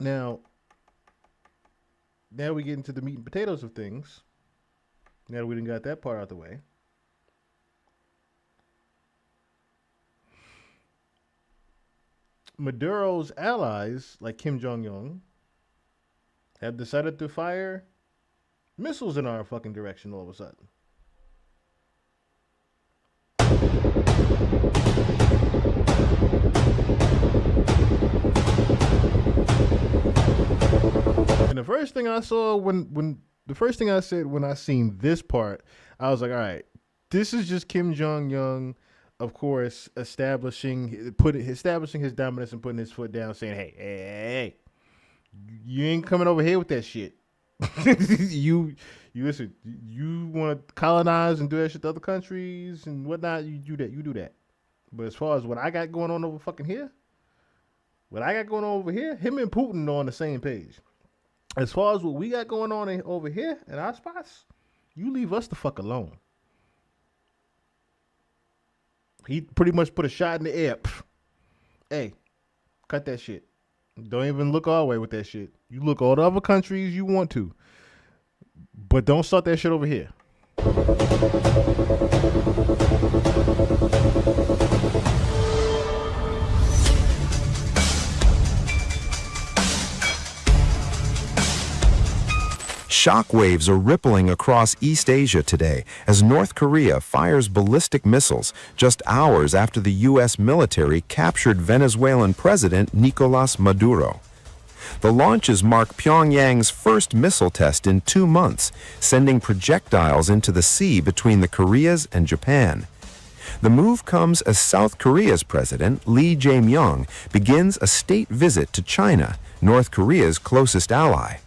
Now, now we get into the meat and potatoes of things. Now that we done got that part out the way. Maduro's allies, like Kim Jong Un, have decided to fire missiles in our fucking direction all of a sudden. And the first thing I saw when the first thing I said when I seen this part, I was like, all right, this is just Kim Jong Un, of course, establishing his dominance and putting his foot down, saying, hey, you ain't coming over here with that shit. you listen, you want to colonize and do that shit to other countries and whatnot, you do that. But as far as what I got going on over fucking here, him and Putin are on the same page. As far as what we got going on over here in our spots, you leave us the fuck alone. He pretty much put a shot in the air. Pff. Hey, cut that shit. Don't even look our way with that shit. You look all the other countries you want to, but don't start that shit over here. Shockwaves are rippling across East Asia today as North Korea fires ballistic missiles just hours after the U.S. military captured Venezuelan President Nicolas Maduro. The launches mark Pyongyang's first missile test in 2 months, sending projectiles into the sea between the Koreas and Japan. The move comes as South Korea's president, Lee Jae-myung, begins a state visit to China, North Korea's closest ally.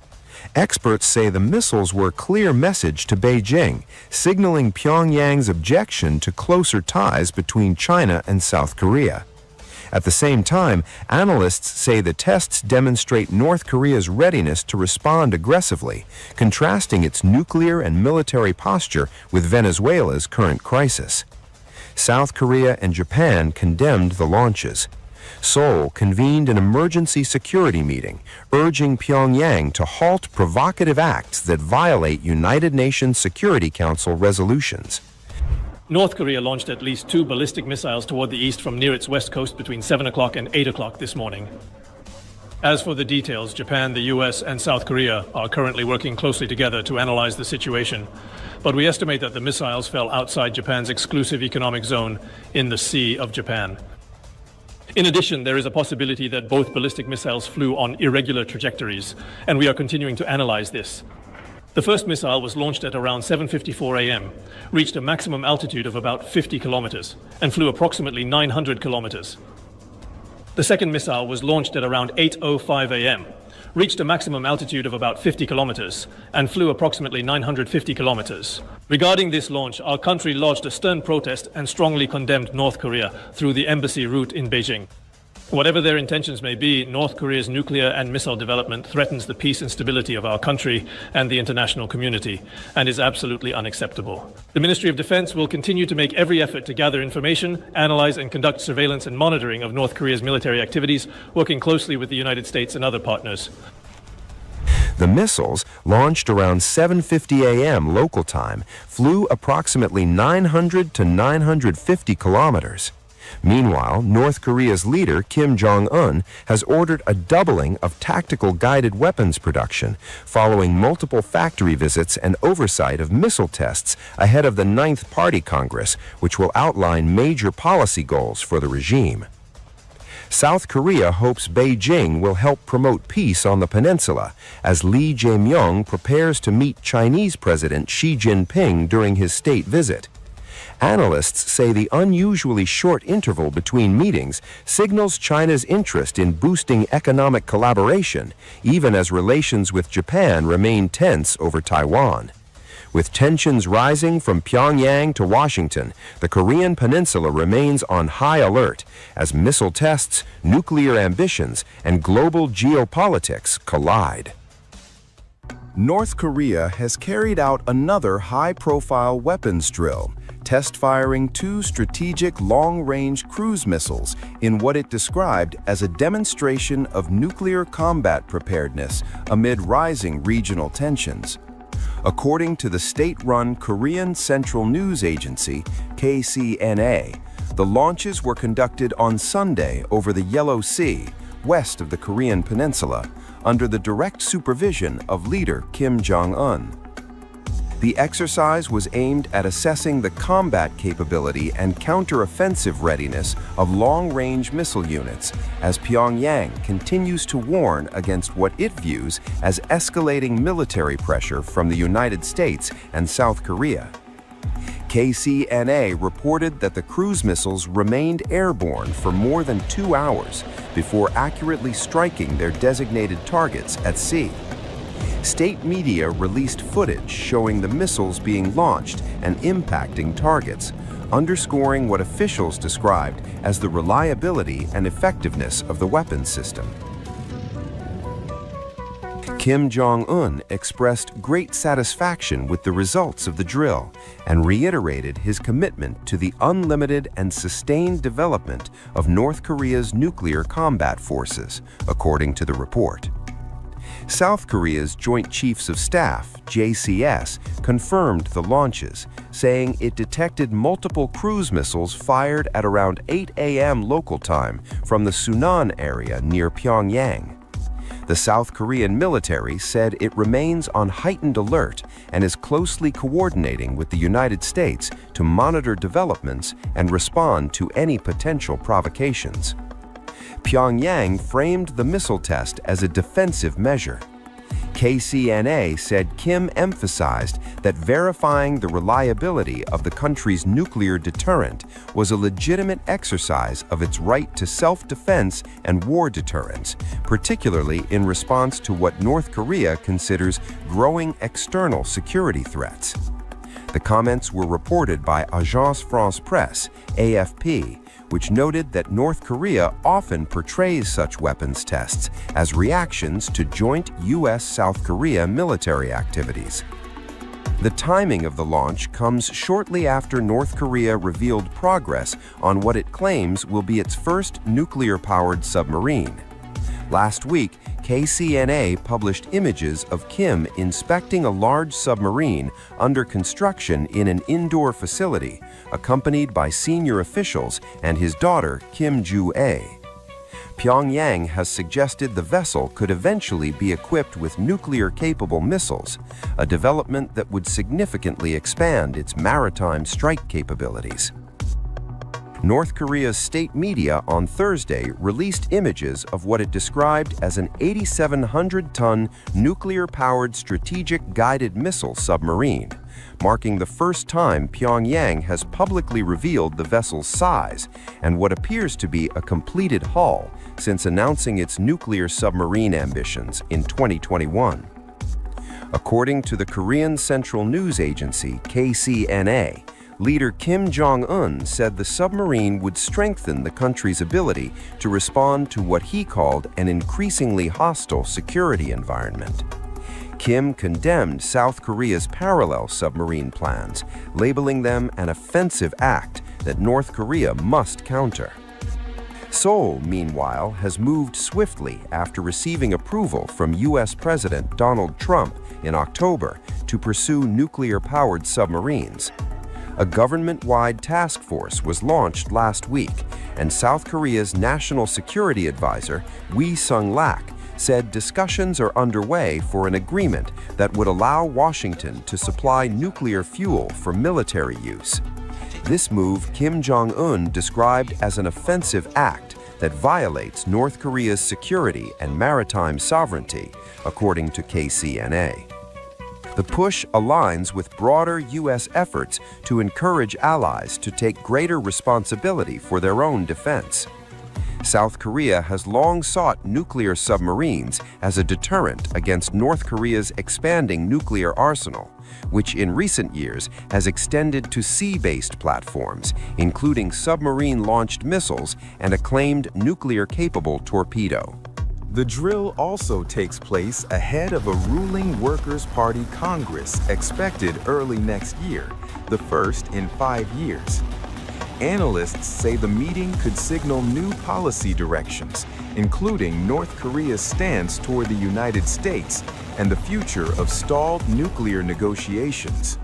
Experts say the missiles were a clear message to Beijing, signaling Pyongyang's objection to closer ties between China and South Korea. At the same time, analysts say the tests demonstrate North Korea's readiness to respond aggressively, contrasting its nuclear and military posture with Venezuela's current crisis. South Korea and Japan condemned the launches. Seoul convened an emergency security meeting, urging Pyongyang to halt provocative acts that violate United Nations Security Council resolutions. North Korea launched at least 2 ballistic missiles toward the east from near its west coast between 7 o'clock and 8 o'clock this morning. As for the details, Japan, the US, and South Korea are currently working closely together to analyze the situation, but we estimate that the missiles fell outside Japan's exclusive economic zone in the Sea of Japan. In addition, there is a possibility that both ballistic missiles flew on irregular trajectories, and we are continuing to analyze this. The first missile was launched at around 7:54 a.m., reached a maximum altitude of about 50 kilometers, and flew approximately 900 kilometers. The second missile was launched at around 8:05 a.m., reached a maximum altitude of about 50 kilometers, and flew approximately 950 kilometers. Regarding this launch, our country lodged a stern protest and strongly condemned North Korea through the embassy route in Beijing. Whatever their intentions may be, North Korea's nuclear and missile development threatens the peace and stability of our country and the international community, and is absolutely unacceptable. The Ministry of Defense will continue to make every effort to gather information, analyze and conduct surveillance and monitoring of North Korea's military activities, working closely with the United States and other partners. The missiles, launched around 7:50 a.m. local time, flew approximately 900 to 950 kilometers. Meanwhile, North Korea's leader, Kim Jong-un, has ordered a doubling of tactical guided weapons production, following multiple factory visits and oversight of missile tests ahead of the 9th Party Congress, which will outline major policy goals for the regime. South Korea hopes Beijing will help promote peace on the peninsula as Lee Jae-myung prepares to meet Chinese President Xi Jinping during his state visit. Analysts say the unusually short interval between meetings signals China's interest in boosting economic collaboration, even as relations with Japan remain tense over Taiwan. With tensions rising from Pyongyang to Washington, the Korean peninsula remains on high alert as missile tests, nuclear ambitions, and global geopolitics collide. North Korea has carried out another high-profile weapons drill, test-firing 2 strategic long-range cruise missiles in what it described as a demonstration of nuclear combat preparedness amid rising regional tensions. According to the state-run Korean Central News Agency, KCNA, the launches were conducted on Sunday over the Yellow Sea, west of the Korean Peninsula, under the direct supervision of leader Kim Jong-un. The exercise was aimed at assessing the combat capability and counter-offensive readiness of long-range missile units as Pyongyang continues to warn against what it views as escalating military pressure from the United States and South Korea. KCNA reported that the cruise missiles remained airborne for more than 2 hours before accurately striking their designated targets at sea. State media released footage showing the missiles being launched and impacting targets, underscoring what officials described as the reliability and effectiveness of the weapons system. Kim Jong-un expressed great satisfaction with the results of the drill and reiterated his commitment to the unlimited and sustained development of North Korea's nuclear combat forces, according to the report. South Korea's Joint Chiefs of Staff, JCS, confirmed the launches, saying it detected multiple cruise missiles fired at around 8 a.m. local time from the Sunan area near Pyongyang. The South Korean military said it remains on heightened alert and is closely coordinating with the United States to monitor developments and respond to any potential provocations. Pyongyang framed the missile test as a defensive measure. KCNA said Kim emphasized that verifying the reliability of the country's nuclear deterrent was a legitimate exercise of its right to self-defense and war deterrence, particularly in response to what North Korea considers growing external security threats. The comments were reported by Agence France-Presse, AFP, which noted that North Korea often portrays such weapons tests as reactions to joint U.S.-South Korea military activities. The timing of the launch comes shortly after North Korea revealed progress on what it claims will be its first nuclear-powered submarine. Last week, KCNA published images of Kim inspecting a large submarine under construction in an indoor facility, accompanied by senior officials and his daughter, Kim Joo-ae. Pyongyang has suggested the vessel could eventually be equipped with nuclear-capable missiles, a development that would significantly expand its maritime strike capabilities. North Korea's state media on Thursday released images of what it described as an 8,700-ton nuclear-powered strategic guided missile submarine, marking the first time Pyongyang has publicly revealed the vessel's size and what appears to be a completed hull since announcing its nuclear submarine ambitions in 2021. According to the Korean Central News Agency, KCNA, leader Kim Jong-un said the submarine would strengthen the country's ability to respond to what he called an increasingly hostile security environment. Kim condemned South Korea's parallel submarine plans, labeling them an offensive act that North Korea must counter. Seoul, meanwhile, has moved swiftly after receiving approval from U.S. President Donald Trump in October to pursue nuclear-powered submarines. A government-wide task force was launched last week, and South Korea's National Security Advisor, Wi Sung-lak, said discussions are underway for an agreement that would allow Washington to supply nuclear fuel for military use. This move Kim Jong-un described as an offensive act that violates North Korea's security and maritime sovereignty, according to KCNA. The push aligns with broader U.S. efforts to encourage allies to take greater responsibility for their own defense. South Korea has long sought nuclear submarines as a deterrent against North Korea's expanding nuclear arsenal, which in recent years has extended to sea-based platforms, including submarine-launched missiles and a claimed nuclear-capable torpedo. The drill also takes place ahead of a ruling Workers' Party Congress expected early next year, the first in 5 years. Analysts say the meeting could signal new policy directions, including North Korea's stance toward the United States and the future of stalled nuclear negotiations.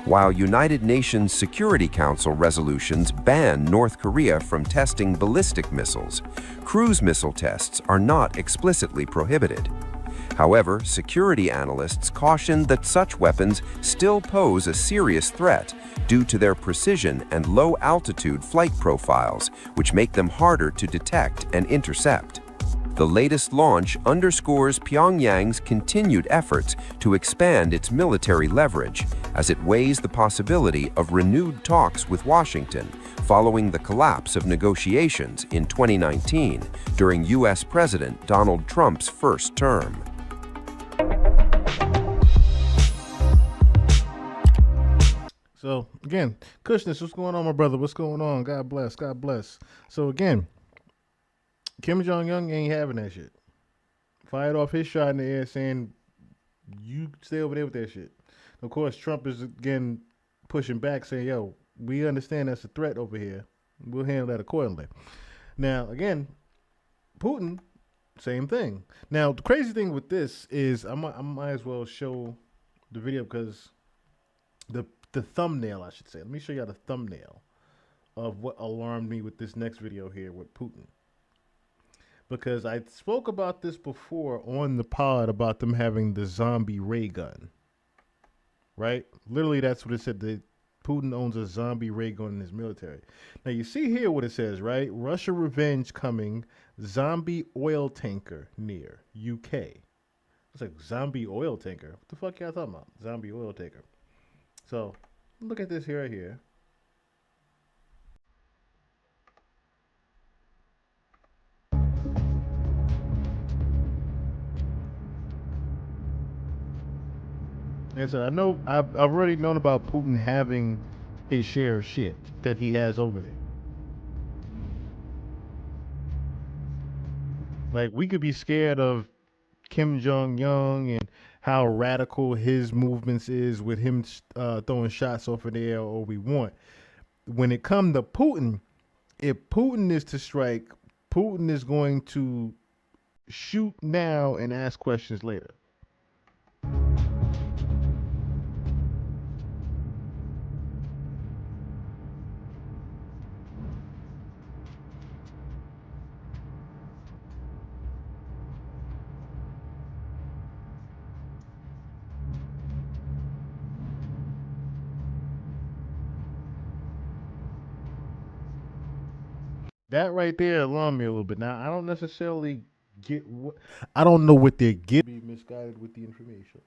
While United Nations Security Council resolutions ban North Korea from testing ballistic missiles, cruise missile tests are not explicitly prohibited. However, security analysts caution that such weapons still pose a serious threat due to their precision and low-altitude flight profiles, which make them harder to detect and intercept. The latest launch underscores Pyongyang's continued efforts to expand its military leverage as it weighs the possibility of renewed talks with Washington following the collapse of negotiations in 2019 during U.S. President Donald Trump's first term. So again, Kushness, what's going on, my brother? What's going on? God bless. God bless. So again, Kim Jong-un ain't having that shit. Fired off his shot in the air saying, you stay over there with that shit. Of course, Trump is again pushing back saying, yo, we understand that's a threat over here. We'll handle that accordingly. Now, again, Putin, same thing. Now, the crazy thing with this is I might as well show the video because the thumbnail, I should say. Let me show you the thumbnail of what alarmed me with this next video here with Putin. Because I spoke about this before on the pod about them having the zombie ray gun. Right? Literally, that's what it said. Putin owns a zombie ray gun in his military. Now, you see here what it says, right? Russia revenge coming. Zombie oil tanker near UK. It's like zombie oil tanker. What the fuck y'all talking about? Zombie oil tanker. So, look at this here right here. And so I know I've already known about Putin having his share of shit that he has over there. Like, we could be scared of Kim Jong-un and how radical his movements is with him throwing shots off of the air all we want. When it comes to Putin, if Putin is to strike, Putin is going to shoot now and ask questions later. That right there alarmed me a little bit. Now, I don't necessarily get what, I don't know what they're getting. Be misguided with the information.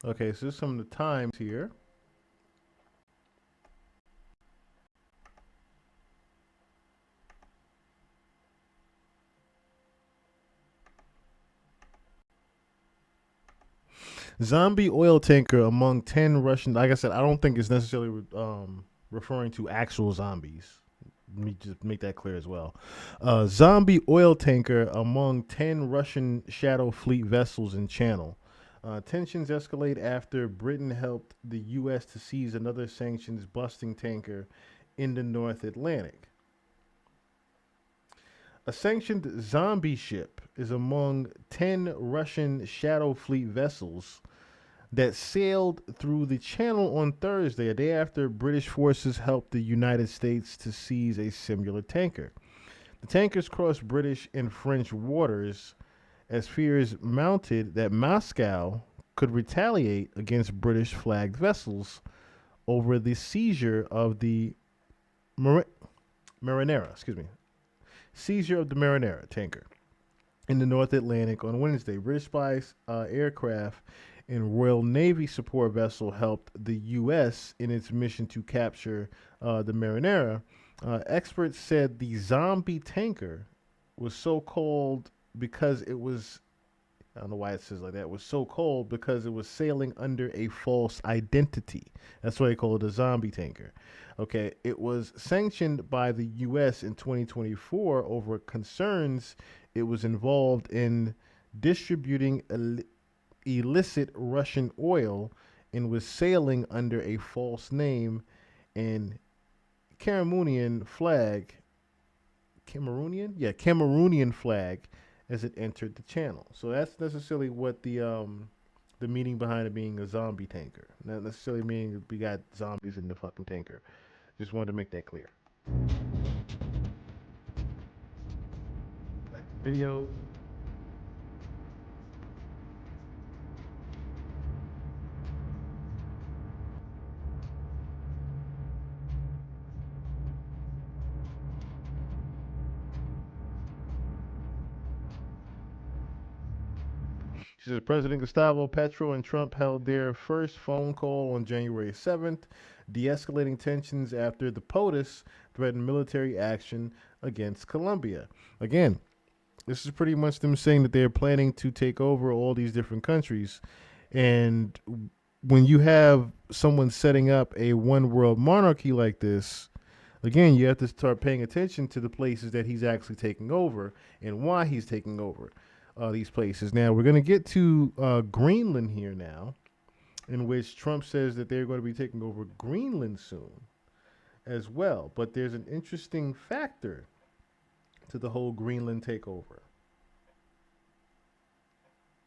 Okay, so some of the times here. Zombie oil tanker among 10 Russian. Like I said, I don't think it's necessarily referring to actual zombies. Let me just make that clear as well. Zombie oil tanker among 10 Russian Shadow Fleet vessels in Channel. Tensions escalate after Britain helped the U.S. to seize another sanctions-busting tanker in the North Atlantic. A sanctioned zombie ship is among 10 Russian Shadow Fleet vessels that sailed through the Channel on Thursday, a day after British forces helped the United States to seize a similar tanker. The tankers crossed British and French waters as fears mounted that Moscow could retaliate against British flagged vessels over the seizure of the Marinera, seizure of the Marinera tanker in the North Atlantic on Wednesday. British spies aircraft and Royal Navy support vessel helped the U.S. in its mission to capture the Marinera. Experts said the zombie tanker was so called because it was, I don't know why it says like that, it was so called because it was sailing under a false identity. That's why they call it a zombie tanker. Okay, it was sanctioned by the U.S. in 2024 over concerns it was involved in distributing illicit Russian oil and was sailing under a false name and Cameroonian flag. Cameroonian flag as it entered the channel. So that's necessarily what the meaning behind it being a zombie tanker. Not necessarily meaning we got zombies in the fucking tanker. Just wanted to make that clear. Video. She says President Gustavo Petro and Trump held their first phone call on January 7th, de-escalating tensions after the POTUS threatened military action against Colombia. Again, this is pretty much them saying that they're planning to take over all these different countries. And when you have someone setting up a one world monarchy like this, again, you have to start paying attention to the places that he's actually taking over and why he's taking over these places. Now, we're going to get to Greenland here now, in which Trump says that they're going to be taking over Greenland soon as well. But there's an interesting factor to the whole Greenland takeover.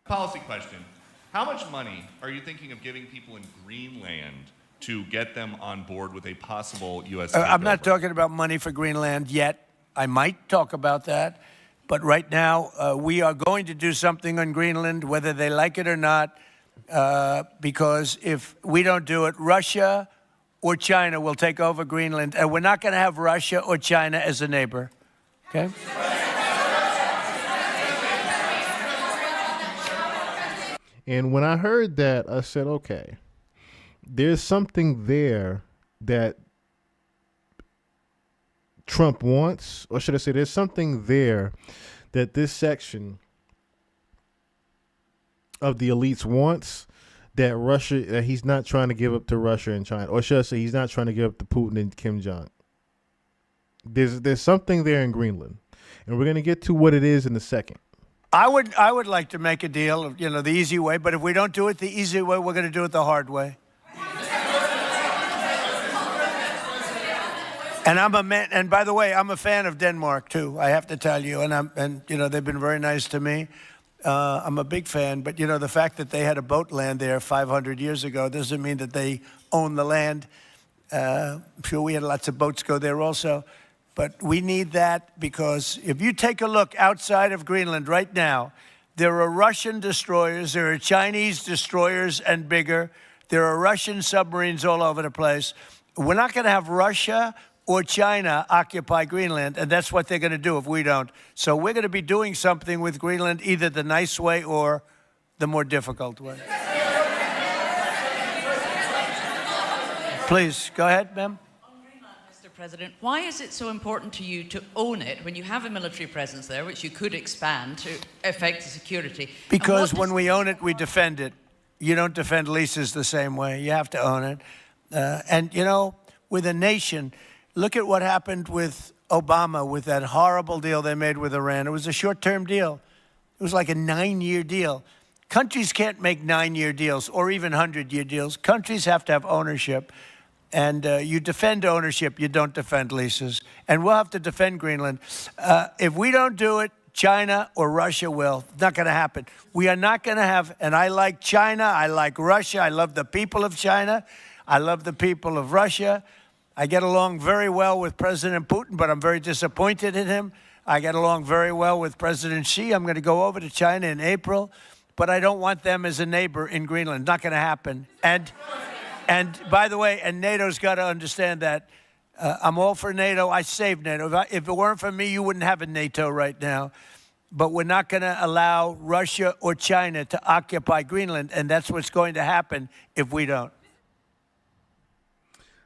Policy question. How much money are you thinking of giving people in Greenland to get them on board with a possible U.S. takeover? I'm not talking about money for Greenland yet. I might talk about that. But right now, we are going to do something on Greenland, whether they like it or not, because if we don't do it, Russia or China will take over Greenland. And we're not going to have Russia or China as a neighbor. Okay? And when I heard that, I said, okay, there's something there that Trump wants, or should I say there's something there that this section of the elites wants that Russia, that he's not trying to give up to Russia and China, or should I say he's not trying to give up to Putin and Kim Jong. There's something there in Greenland, and we're going to get to what it is in a second. I would like to make a deal, the easy way, but if we don't do it the easy way, we're going to do it the hard way. And I'm a man, and by the way, I'm a fan of Denmark too. I have to tell you, and they've been very nice to me. I'm a big fan, but the fact that they had a boat land there 500 years ago doesn't mean that they own the land. I'm sure we had lots of boats go there also, but we need that because if you take a look outside of Greenland right now, there are Russian destroyers, there are Chinese destroyers and bigger, there are Russian submarines all over the place. We're not going to have Russia or China occupy Greenland, and that's what they're going to do if we don't. So we're going to be doing something with Greenland, either the nice way or the more difficult way. Please, go ahead, ma'am. On Greenland, Mr. President, why is it so important to you to own it when you have a military presence there, which you could expand to affect the security? Because when we own it, we defend it. You don't defend leases the same way. You have to own it. And, with a nation, look at what happened with Obama, with that horrible deal they made with Iran. It was a short-term deal. It was like a 9-year deal. Countries can't make 9-year deals or even 100-year deals. Countries have to have ownership. And you defend ownership, you don't defend leases. And we'll have to defend Greenland. If we don't do it, China or Russia will. It's not going to happen. We are not going to have, and I like China, I like Russia, I love the people of China, I love the people of Russia. I get along very well with President Putin, but I'm very disappointed in him. I get along very well with President Xi. I'm going to go over to China in April, but I don't want them as a neighbor in Greenland. Not going to happen. And by the way, and NATO's got to understand that. I'm all for NATO. I saved NATO. If it weren't for me, you wouldn't have a NATO right now. but we're not going to allow Russia or China to occupy Greenland, and that's what's going to happen if we don't.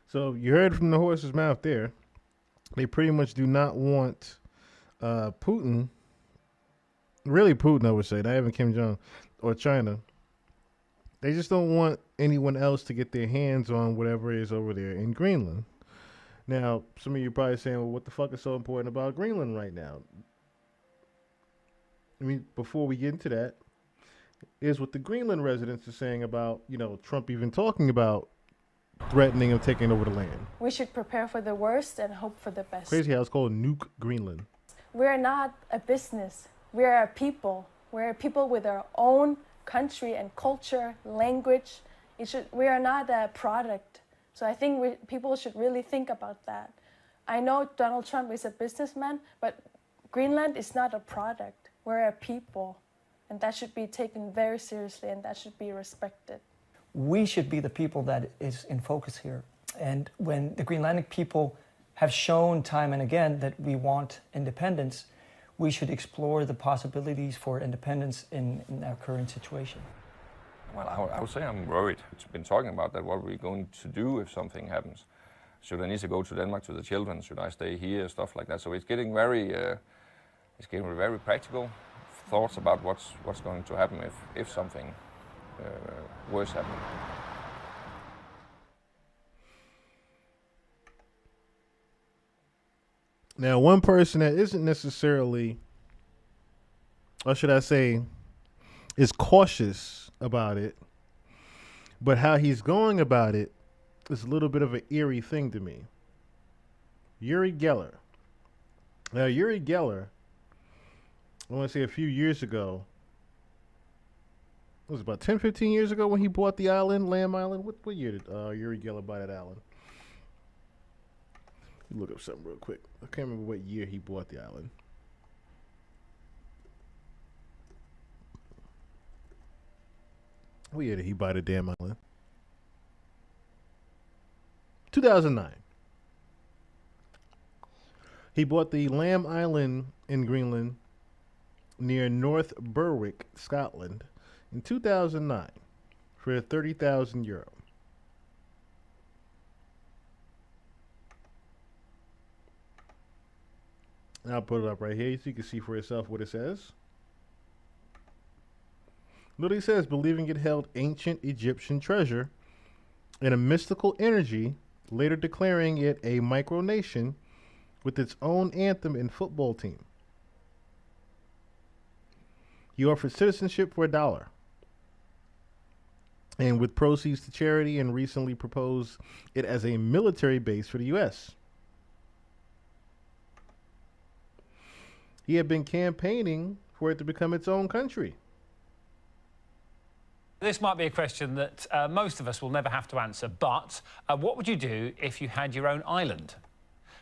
So you heard from the horse's mouth there. They pretty much do not want Putin, really Putin, I would say, not even Kim Jong or China. They just don't want anyone else to get their hands on whatever is over there in Greenland. Now, some of you are probably saying, well, what the fuck is so important about Greenland right now? I mean, before we get into that, is what the Greenland residents are saying about, Trump even talking about threatening of taking over the land. We should prepare for the worst and hope for the best. Crazy how it's called Nuke Greenland. We're not a business. We're a people. We're a people with our own country and culture, language. We are not a product. So I think people should really think about that. I know Donald Trump is a businessman, but Greenland is not a product. We're a people, and that should be taken very seriously, and that should be respected. We should be the people that is in focus here. And when the Greenlandic people have shown time and again that we want independence, we should explore the possibilities for independence in our current situation. Well, I would say I'm worried. It's been talking about that, what we're going to do if something happens. Should I need to go to Denmark to the children? Should I stay here? Stuff like that. So it's getting very practical thoughts about what's going to happen if something worse happens. Now, one person that isn't necessarily, or should I say, is cautious about it, but how he's going about it is a little bit of an eerie thing to me. Uri Geller. Now, Uri Geller, I want to say a few years ago, it was about 10, 15 years ago when he bought the island, Lamb Island. What year did Uri Geller buy that island? Look up something real quick. I can't remember what year he bought the island. What year did he buy the damn island? 2009. He bought the Lamb Island in Greenland near North Berwick, Scotland in 2009 for €30,000. I'll put it up right here so you can see for yourself what it says. Literally says, believing it held ancient Egyptian treasure and a mystical energy, later declaring it a micronation with its own anthem and football team. He offered citizenship for $1 and with proceeds to charity, and recently proposed it as a military base for the U.S. He had been campaigning for it to become its own country. This might be a question that most of us will never have to answer, but what would you do if you had your own island?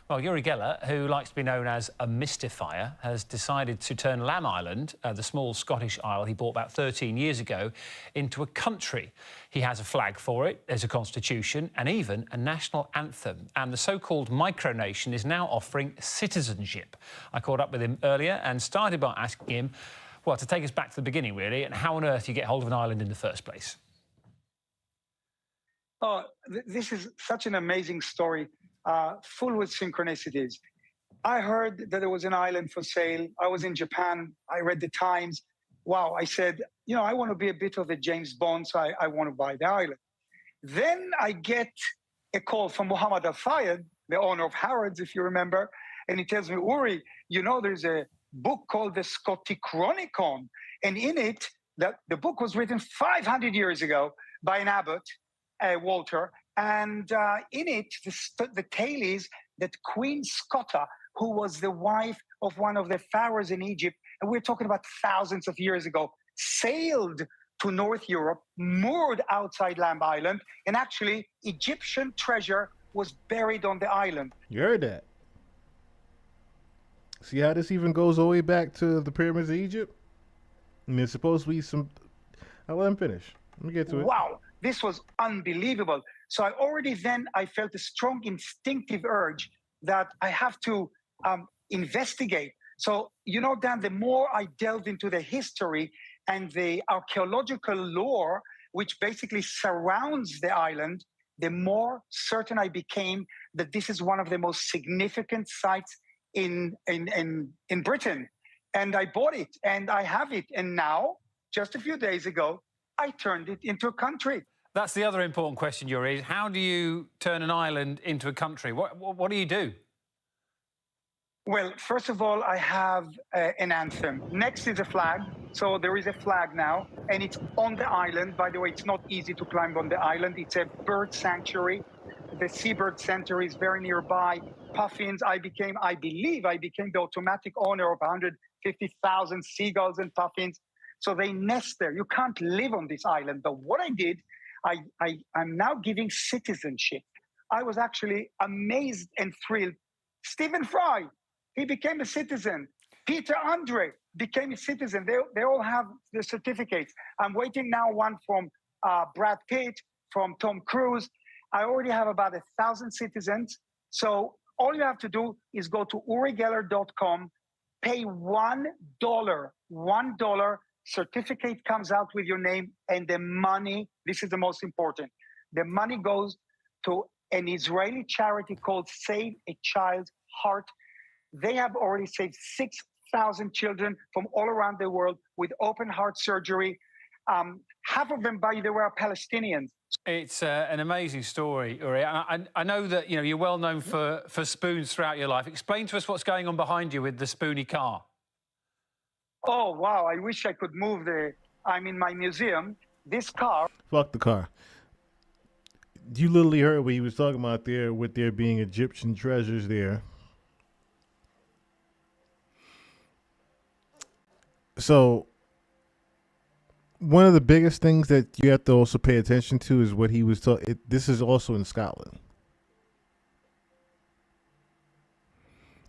Well, Uri Geller, who likes to be known as a mystifier, has decided to turn Lamb Island, the small Scottish isle he bought about 13 years ago, into a country. He has a flag for it, there's a constitution, and even a national anthem. And the so-called micronation is now offering citizenship. I caught up with him earlier and started by asking him, well, to take us back to the beginning, really, and how on earth you get hold of an island in the first place. Oh, this is such an amazing story. Full with synchronicities. I heard that there was an island for sale. I was in Japan. I read the Times. Wow, I said, I want to be a bit of a James Bond, so I want to buy the island. Then I get a call from Muhammad Al-Fayed, the owner of Harrods, if you remember, and he tells me, Uri, there's a book called the Scoticronicon, and in it, the book was written 500 years ago by an abbot, Walter, and in it, the tale is that Queen Scotta, who was the wife of one of the pharaohs in Egypt, and we're talking about thousands of years ago, sailed to North Europe, moored outside Lamb Island, and actually Egyptian treasure was buried on the island. You heard that. See how this even goes all the way back to the pyramids of Egypt? And there's supposed to be some... I'll let him finish. Let me get to it. Wow, this was unbelievable. So I felt a strong instinctive urge that I have to investigate. So, you know, Dan, the more I delved into the history and the archaeological lore, which basically surrounds the island, the more certain I became that this is one of the most significant sites in Britain. And I bought it and I have it. And now, just a few days ago, I turned it into a country. That's the other important question, Uri. How do you turn an island into a country? What do you do? Well, first of all, I have an anthem. Next is a flag. So there is a flag now, and it's on the island. By the way, it's not easy to climb on the island. It's a bird sanctuary. The Seabird Center is very nearby. Puffins, I believe I became the automatic owner of 150,000 seagulls and puffins. So they nest there. You can't live on this island. But what I did, I'm now giving citizenship. I was actually amazed and thrilled. Stephen Fry, he became a citizen. Peter Andre became a citizen. They all have the certificates. I'm waiting now one from Brad Pitt, from Tom Cruise. I already have about 1,000 citizens. So all you have to do is go to urigeller.com, pay $1. $1 certificate comes out with your name, and the money, this is the most important, the money goes to an Israeli charity called Save a Child's Heart. They have already saved 6,000 children from all around the world with open heart surgery. Half of them, by the way, are Palestinians. It's an amazing story, Uri. I know that you're well known for spoons throughout your life. Explain to us what's going on behind you with the spoony car. Oh, wow. I wish I could move I'm in my museum. This car. Fuck the car. You literally heard what he was talking about there with there being Egyptian treasures there. So one of the biggest things that you have to also pay attention to is what he was talking. This is also in Scotland.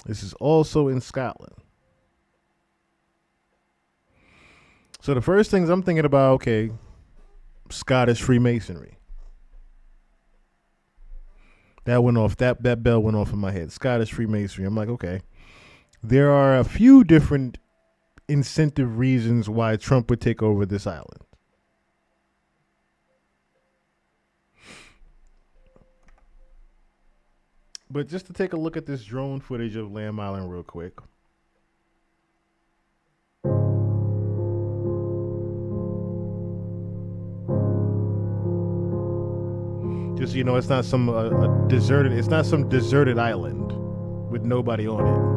This is also in Scotland. So the first things I'm thinking about, okay, Scottish Freemasonry. That went off. That bell went off in my head. Scottish Freemasonry. I'm like, okay. There are a few different incentive reasons why Trump would take over this island. But just to take a look at this drone footage of Lamb Island real quick. Just so you know, it's not some deserted. It's not some deserted island with nobody on it.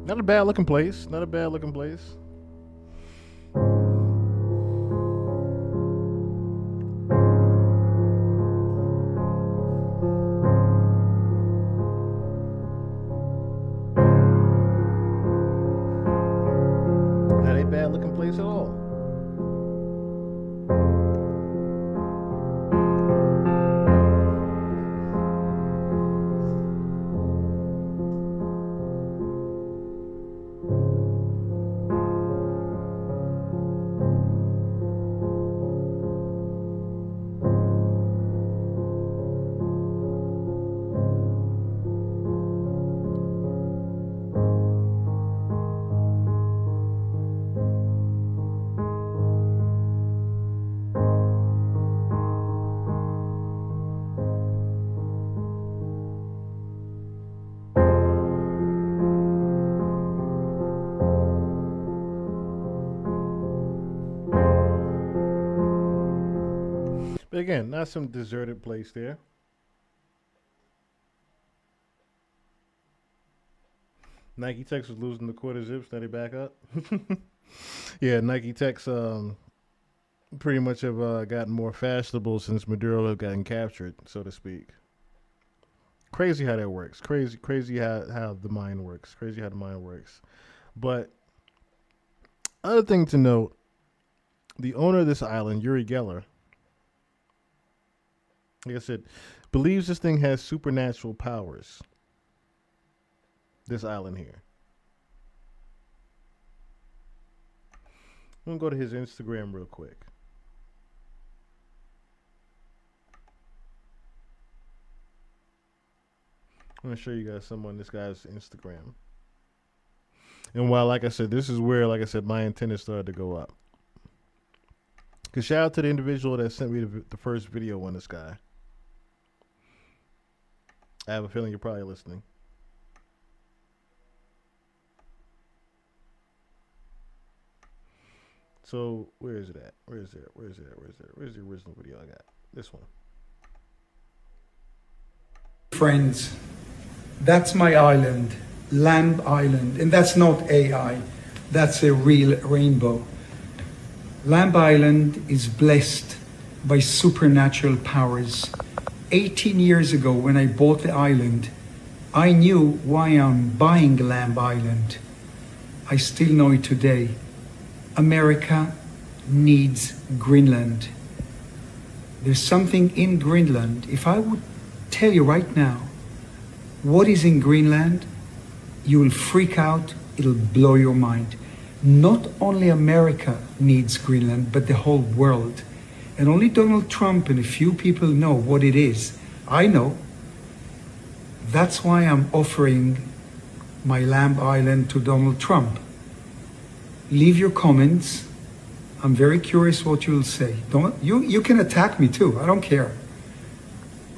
Not a bad looking place. Not a bad looking place. Not a bad looking place at all. But again, not some deserted place there. Nike Techs was losing the quarter zips. Now they back up. Yeah, Nike Techs pretty much have gotten more fashionable since Maduro have gotten captured, so to speak. Crazy how that works. Crazy how the mind works. Crazy how the mind works. But other thing to note, the owner of this island, Uri Geller, like I said, believes this thing has supernatural powers. This island here. I'm going to go to his Instagram real quick. I'm going to show you guys some on this guy's Instagram. And while, like I said, this is where, like I said, my antenna started to go up. Because shout out to the individual that sent me the first video on this guy. I have a feeling you're probably listening. So where is it at? Where's the original video I got? This one. Friends, that's my island, Lamb Island, and that's not AI, that's a real rainbow. Lamb Island is blessed by supernatural powers. 18 years ago when I bought the island, I knew why I'm buying Lamb Island. I still know it today. America needs Greenland. There's something in Greenland. If I would tell you right now what is in Greenland, you will freak out. It'll blow your mind. Not only America needs Greenland, but the whole world. And only Donald Trump and a few people know what it is. I know. That's why I'm offering my Lamb Island to Donald Trump. Leave your comments. I'm very curious what you'll say. You can attack me too. I don't care.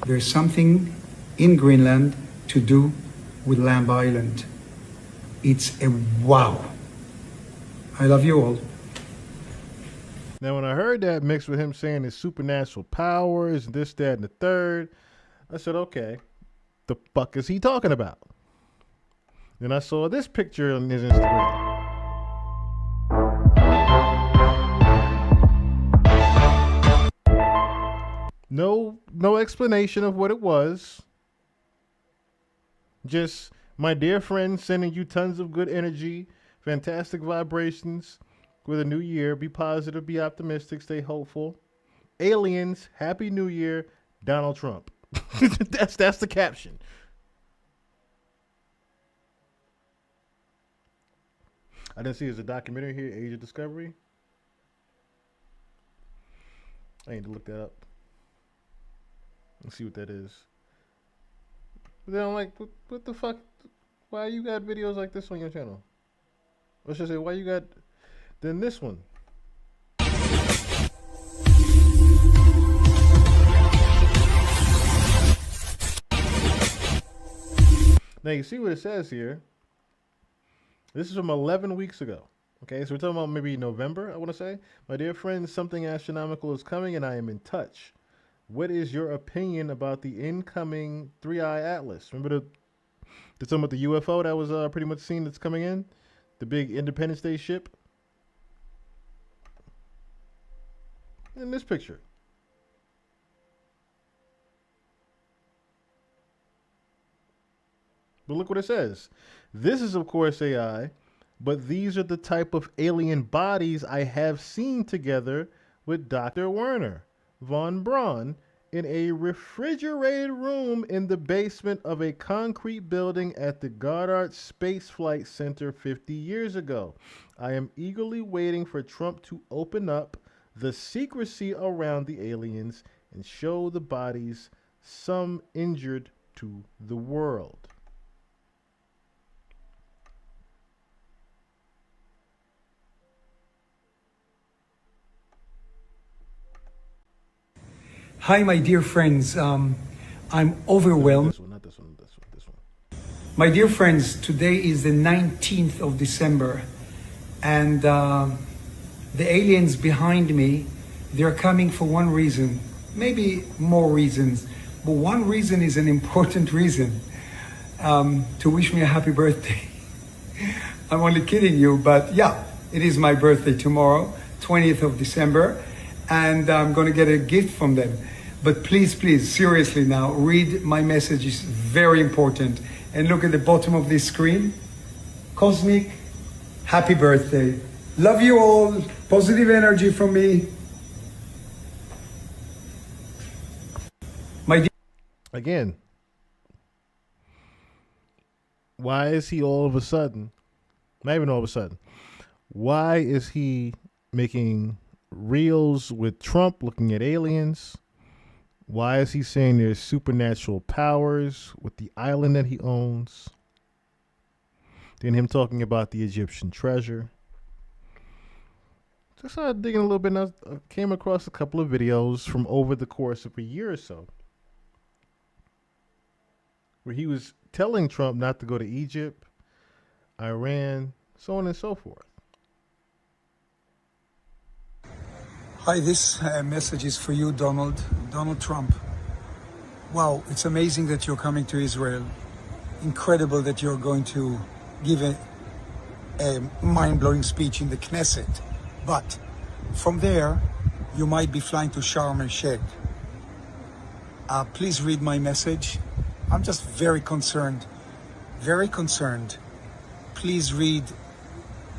There's something in Greenland to do with Lamb Island. It's a wow. I love you all. Now, when I heard that mixed with him saying his supernatural powers, this, that, and the third, I said, okay, the fuck is he talking about? Then I saw this picture on his Instagram. No explanation of what it was. Just my dear friend sending you tons of good energy, fantastic vibrations with a new year. Be positive, be optimistic, stay hopeful. Aliens, Happy New Year, Donald Trump. That's the caption. I didn't see there's a documentary here, Age of Discovery. I need to look that up. Let's see what that is. But then I'm like, what the fuck? Why you got videos like this on your channel? Let's just say, why you got then this one? Now you see what it says here. This is from 11 weeks ago. Okay, so we're talking about maybe November, I want to say. My dear friends, something astronomical is coming and I am in touch. What is your opinion about the incoming 3-Eye Atlas? Remember the talking about the UFO that was pretty much seen that's coming in? The big Independence Day ship? In this picture. But look what it says. This is, of course, AI, but these are the type of alien bodies I have seen together with Dr. Werner von Braun in a refrigerated room in the basement of a concrete building at the Goddard Space Flight Center 50 years ago. I am eagerly waiting for Trump to open up the secrecy around the aliens and show the bodies, some injured, to the world. Hi, my dear friends. I'm overwhelmed. Not this one. My dear friends, today is the 19th of December, and the aliens behind me, they're coming for one reason. maybe more reasons, but one reason is an important reason, to wish me a happy birthday. I'm only kidding you, but yeah, it is my birthday tomorrow, 20th of December, and I'm going to get a gift from them. But please, please, seriously now, read my message. It's very important. And look at the bottom of this screen. Cosmic, happy birthday. Love you all. Positive energy from me. Again, why is he all of a sudden, not even all of a sudden, why is he making reels with Trump looking at aliens? Why is he saying there's supernatural powers with the island that he owns? Then him talking about the Egyptian treasure. So I started digging a little bit, and I came across a couple of videos from over the course of a year or so, where he was telling Trump not to go to Egypt, Iran, so on and so forth. Hi, this message is for you, Donald Trump. Wow, it's amazing that you're coming to Israel. Incredible that you're going to give a mind-blowing speech in the Knesset. But from there, you might be flying to Sharm el-Sheikh. Please read my message. I'm just very concerned. Very concerned. Please read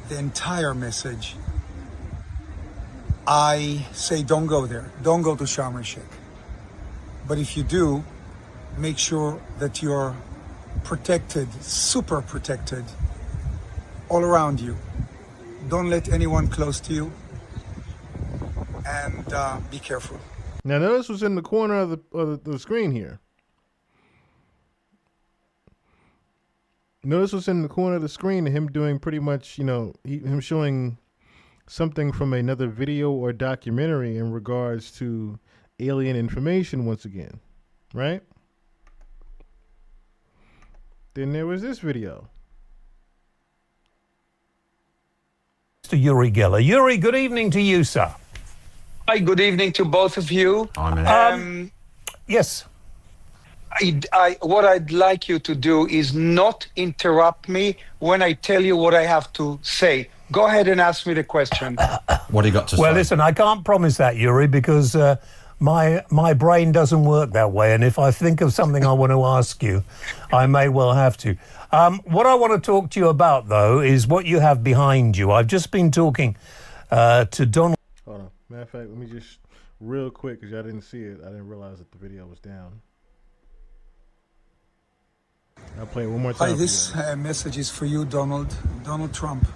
the entire message. I say don't go there. Don't go to Sharm el-Sheikh. But if you do, make sure that you're protected, super protected, all around you. Don't let anyone close to you. And be careful. Now notice what's in the corner of the screen here. Notice what's in the corner of the screen, him doing pretty much, him showing something from another video or documentary in regards to alien information once again, right? Then there was this video. Mr. Uri Geller. Uri, good evening to you, sir. Hi, good evening to both of you. Yes. What I'd like you to do is not interrupt me when I tell you what I have to say. Go ahead and ask me the question. What do you got to say? Well, listen, I can't promise that, Uri, because my brain doesn't work that way. And if I think of something I want to ask you, I may well have to. What I want to talk to you about, though, is what you have behind you. I've just been talking to Donald. Hold on. Matter of fact, let me just real quick, because I didn't see it. I didn't realize that the video was down. I'll play it one more time. Hi, this message is for you, Donald Trump.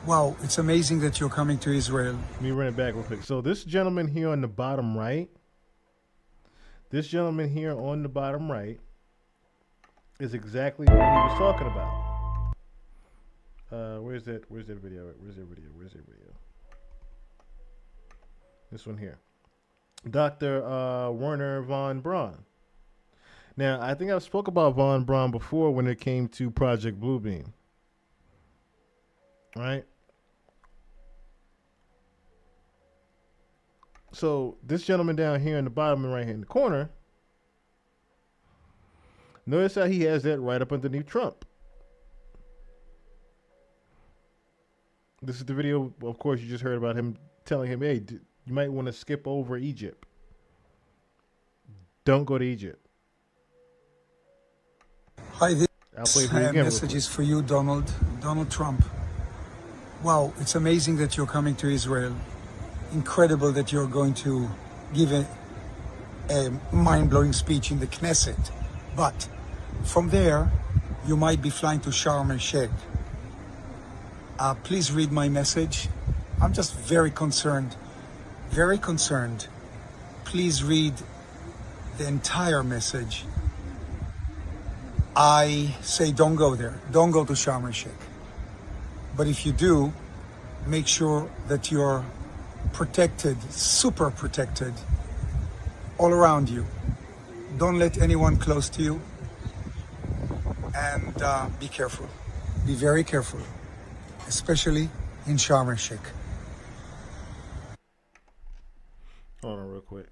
Wow, it's amazing that you're coming to Israel. Let me run it back real quick. So this gentleman here on the bottom right, is exactly what he was talking about. Where's that video? Where's that video? This one here. Dr. Werner von Braun. Now, I think I've spoke about von Braun before when it came to Project Bluebeam. Right? So this gentleman down here in the bottom and right here in the corner, notice how he has that right up underneath Trump. This is the video, of course, you just heard about him telling him, hey, you might want to skip over Egypt. Don't go to Egypt. Hi, this message is for you, Donald Trump. Wow, it's amazing that you're coming to Israel. Incredible that you're going to give a mind-blowing speech in the Knesset. But from there, you might be flying to Sharm el-Sheikh. Please read my message. I'm just very concerned. Very concerned. Please read the entire message. I say don't go there. Don't go to Sharm el-Sheikh. But if you do, make sure that you're protected, super protected, all around you. Don't let anyone close to you. And be careful. Be very careful, especially in Sharm el-Sheikh. Hold on real quick.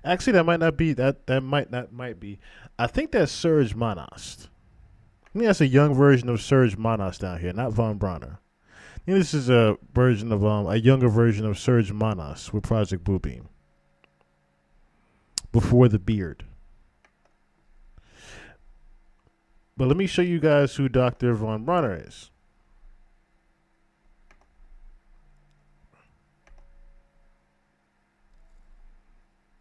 Actually, that might not be. Might be. I think that's Serge Manost. I think that's a young version of Serge Manost down here, not Von Bronner. I think this is a version of a younger version of Serge Manost with Project Bluebeam. Before the beard. But let me show you guys who Dr. Von Bronner is.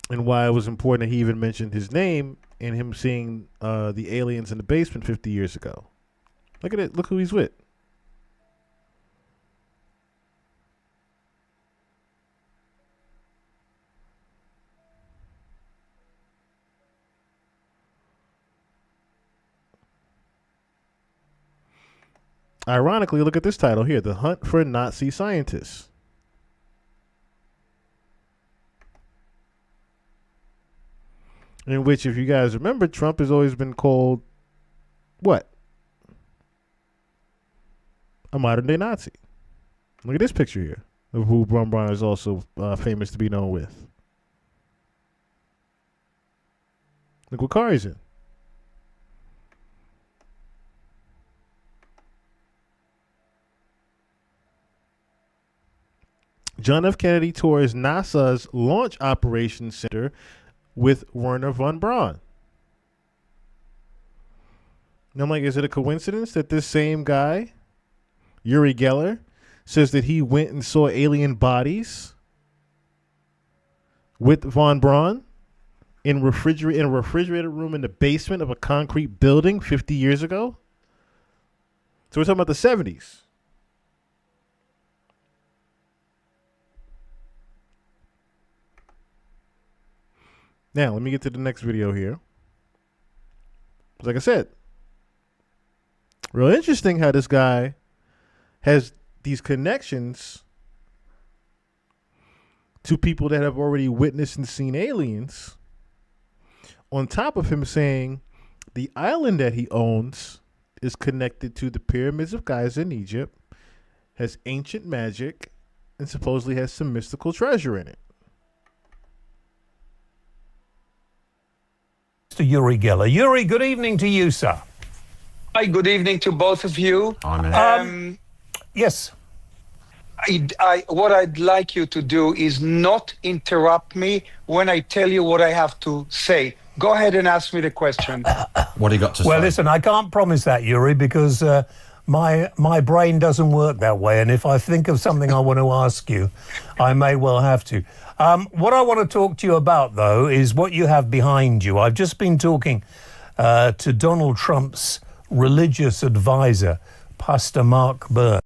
And why it was important that he even mentioned his name and him seeing the aliens in the basement 50 years ago. Look at it. Look who he's with. Ironically, look at this title here, The Hunt for Nazi Scientists. In which, if you guys remember, Trump has always been called, what? A modern-day Nazi. Look at this picture here of who Von Bronner is also famous to be known with. Look what car he's in. John F. Kennedy tours NASA's Launch Operations Center with Werner von Braun. And I'm like, is it a coincidence that this same guy, Uri Geller, says that he went and saw alien bodies with von Braun in a refrigerated room in the basement of a concrete building 50 years ago? So we're talking about the 70s. Now, let me get to the next video here. Like I said, real interesting how this guy has these connections to people that have already witnessed and seen aliens. On top of him saying the island that he owns is connected to the pyramids of Giza in Egypt, has ancient magic, and supposedly has some mystical treasure in it. Mr. Uri Geller. Uri, good evening to you, sir. Hi, good evening to both of you. Yes. What I'd like you to do is not interrupt me when I tell you what I have to say. Go ahead and ask me the question. What do you got to say? Well, listen, I can't promise that, Uri, because my brain doesn't work that way. And if I think of something I want to ask you, I may well have to. What I want to talk to you about, though, is what you have behind you. I've just been talking to Donald Trump's religious advisor, Pastor Mark Burns.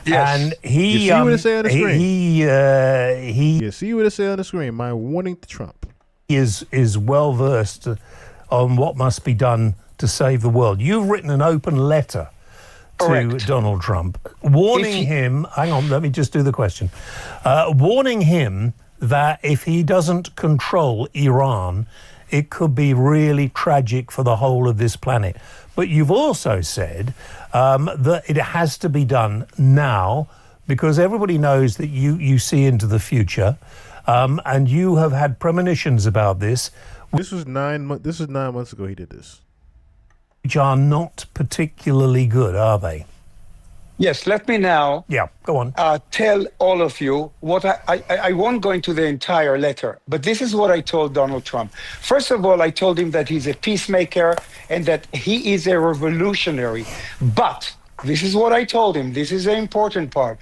Yes. And he, you see what it say on the screen? You see what it say on the screen? My warning to Trump. He is well versed on what must be done to save the world. You've written an open letter to Donald Trump, warning him. Hang on, let me just do the question. Warning him that if he doesn't control Iran, it could be really tragic for the whole of this planet. But you've also said that it has to be done now because everybody knows that you see into the future, and you have had premonitions about this. This was 9 months ago. He did this, which are not particularly good, are they? Yes, let me now go on. Tell all of you what I won't go into the entire letter, but this is what I told Donald Trump. First of all, I told him that he's a peacemaker and that he is a revolutionary. But this is what I told him. This is the important part,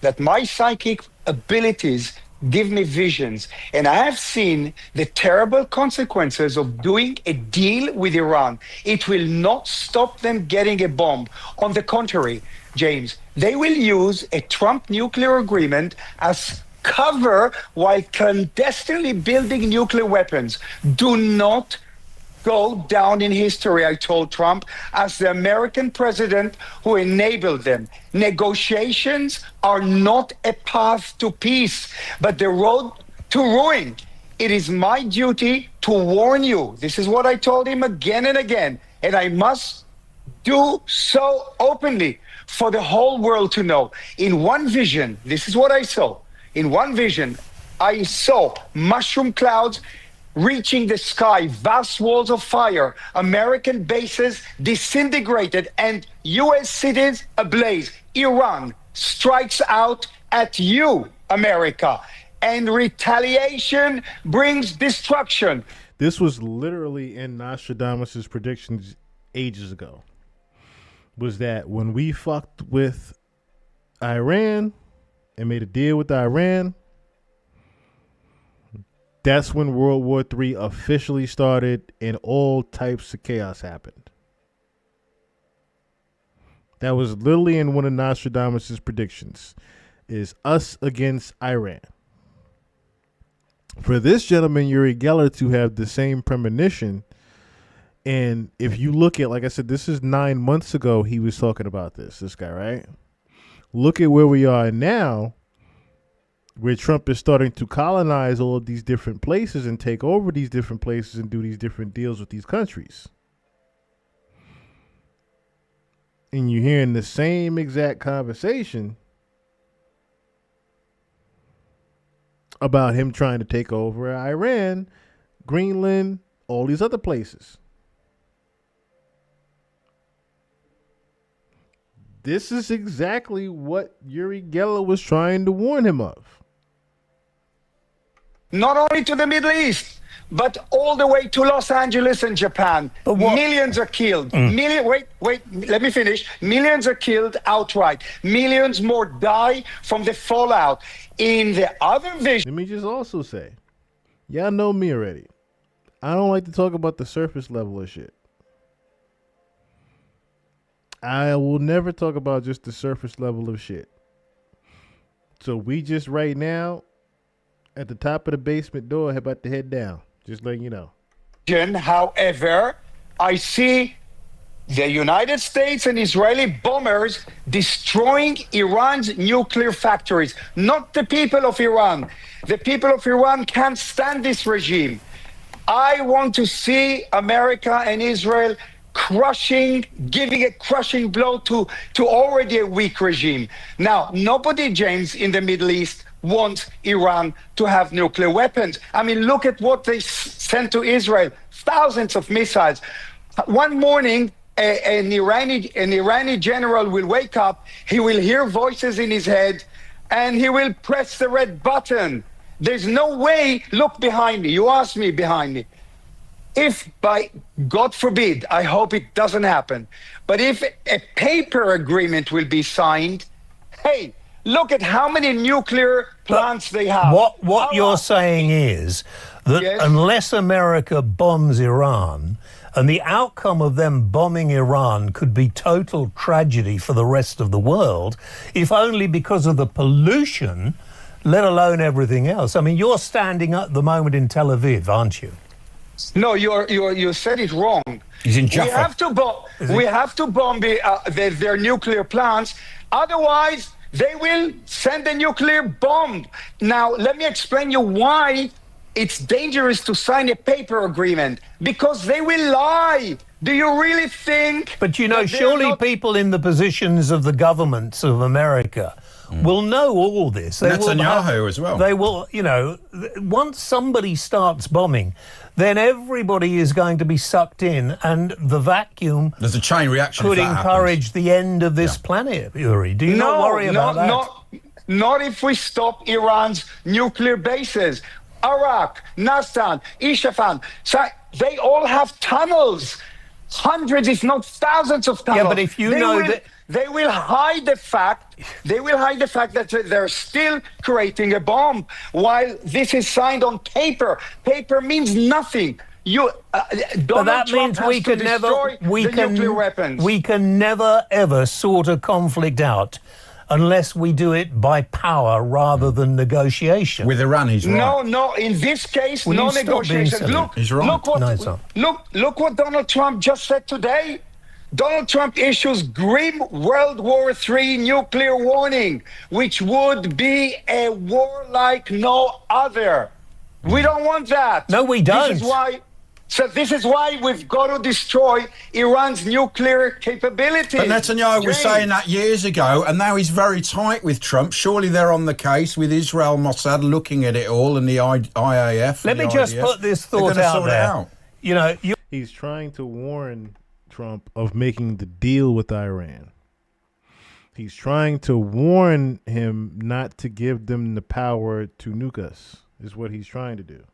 that my psychic abilities give me visions. And I have seen the terrible consequences of doing a deal with Iran. It will not stop them getting a bomb. On the contrary, James, they will use a Trump nuclear agreement as cover while clandestinely building nuclear weapons. Do not go down in history, I told Trump, as the American president who enabled them. Negotiations are not a path to peace, but the road to ruin. It is my duty to warn you. This is what I told him again and again, and I must do so openly for the whole world to know. In one vision, this is what I saw. In one vision, I saw mushroom clouds reaching the sky, vast walls of fire, American bases disintegrated, and U.S. cities ablaze. Iran strikes out at you, America, and retaliation brings destruction. This was literally in Nostradamus' predictions ages ago. Was that when we fucked with Iran and made a deal with Iran, that's when World War III officially started and all types of chaos happened. That was literally in one of Nostradamus' predictions, is us against Iran. For this gentleman, Uri Geller, to have the same premonition, and if you look at, like I said, this is 9 months ago he was talking about this guy, right? Look at where we are now, where Trump is starting to colonize all of these different places and take over these different places and do these different deals with these countries. And you're hearing the same exact conversation about him trying to take over Iran, Greenland, all these other places. This is exactly what Uri Geller was trying to warn him of. Not only to the Middle East, but all the way to Los Angeles and Japan. Millions are killed. Wait, let me finish. Millions are killed outright. Millions more die from the fallout. In the other vision... Let me just also say, y'all know me already. I don't like to talk about the surface level of shit. I will never talk about just the surface level of shit. So we just right now, at the top of the basement door, about to head down. Just letting you know. However, I see the United States and Israeli bombers destroying Iran's nuclear factories. Not the people of Iran. The people of Iran can't stand this regime. I want to see America and Israel giving a crushing blow to already a weak regime. Now, nobody, James, in the Middle East wants Iran to have nuclear weapons. I mean, look at what they sent to Israel. Thousands of missiles. One morning, an Iranian general will wake up, he will hear voices in his head, and he will press the red button. There's no way, look behind me, you asked me behind me. If by, God forbid, I hope it doesn't happen, but if a paper agreement will be signed, hey, look at how many nuclear plants they have. What you're saying is that unless America bombs Iran, and the outcome of them bombing Iran could be total tragedy for the rest of the world, if only because of the pollution, let alone everything else. I mean, you're standing at the moment in Tel Aviv, aren't you? No, you said it wrong. He's in Jaffa. We have to bomb their nuclear plants. Otherwise, they will send a nuclear bomb. Now, let me explain you why it's dangerous to sign a paper agreement. Because they will lie. Do you really think... But, you know, surely people in the positions of the governments of America will know all this. Netanyahu as well. They will, you know, once somebody starts bombing, then everybody is going to be sucked in, and the vacuum... There's a chain reaction. Could encourage the end of this planet, Uri. Do you not worry about that? Not if we stop Iran's nuclear bases. Iraq, Nastan, Isfahan, so they all have tunnels. Hundreds, if not thousands of tunnels. Yeah, but if you know that... They will hide the fact that they're still creating a bomb while this is signed on paper. Paper means nothing. But that means we can nuclear weapons. We can never ever sort a conflict out unless we do it by power rather than negotiation. With Iran, he's right. No. In this case, no negotiation. Look what Donald Trump just said today. Donald Trump issues grim World War III nuclear warning, which would be a war like no other. We don't want that. No, we don't. This is why. So this is why we've got to destroy Iran's nuclear capability. But Netanyahu was saying that years ago, and now he's very tight with Trump. Surely they're on the case with Israel, Mossad looking at it all, and the IAF. Let me just put this thought out there. You know, he's trying to warn Trump of making the deal with Iran. He's trying to warn him not to give them the power to nuke us, is what he's trying to do.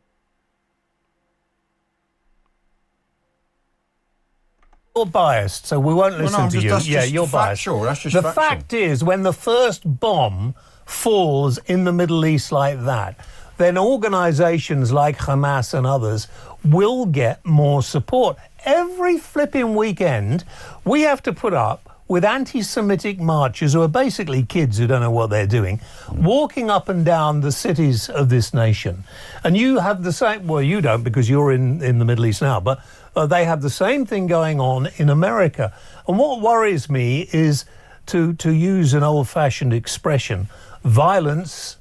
You're biased, so we won't listen to you. Yeah, you're biased. That's just the factual. fact is, when the first bomb falls in the Middle East like that, then organizations like Hamas and others will get more support. Every flipping weekend, we have to put up with anti-Semitic marchers who are basically kids who don't know what they're doing, walking up and down the cities of this nation. And you have the same, well, you don't because you're in the Middle East now, but they have the same thing going on in America. And what worries me is, to use an old-fashioned expression, violence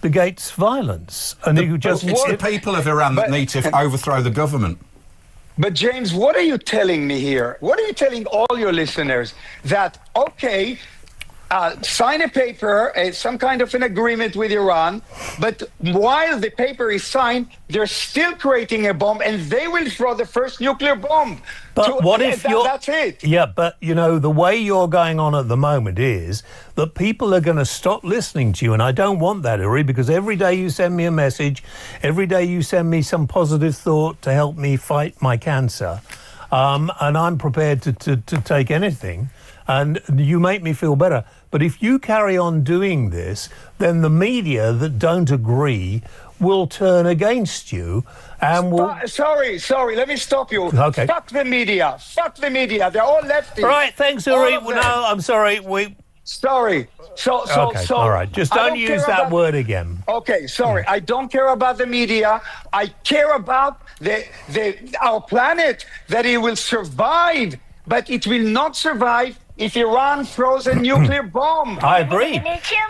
begates violence. And it's the people of Iran that need to overthrow the government. But James, what are you telling me here? What are you telling all your listeners? That, okay, sign a paper, some kind of an agreement with Iran, but while the paper is signed, they're still creating a bomb, and they will throw the first nuclear bomb. But what if that's it? Yeah, but, you know, the way you're going on at the moment is that people are going to stop listening to you, and I don't want that, Uri, because every day you send me a message, every day you send me some positive thought to help me fight my cancer, and I'm prepared to take anything, and you make me feel better. But if you carry on doing this, then the media that don't agree will turn against you and will... Sorry, let me stop you. Okay. Fuck the media. Fuck the media. They're all lefties. Right, thanks, Uri. No, I'm sorry. Sorry. So, all right. Just don't use that word again. Okay, sorry. I don't care about the media. I care about our planet, that it will survive, but it will not survive if Iran throws a nuclear bomb. I agree.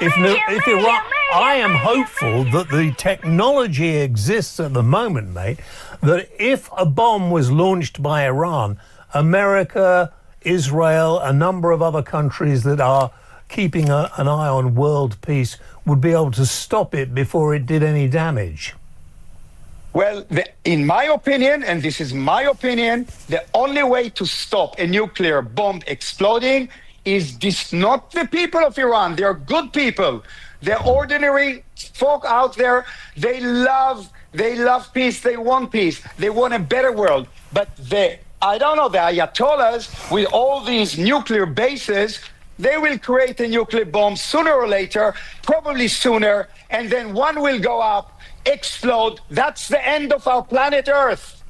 If Iran, I am hopeful that the technology exists at the moment, mate, that if a bomb was launched by Iran, America, Israel, a number of other countries that are keeping an eye on world peace would be able to stop it before it did any damage. Well, in my opinion, and this is my opinion, the only way to stop a nuclear bomb exploding is not the people of Iran. They're good people. They're ordinary folk out there. They love peace. They want peace. They want a better world. But the Ayatollahs, with all these nuclear bases, they will create a nuclear bomb sooner or later, probably sooner, and then one will go up, explode. That's the end of our planet Earth.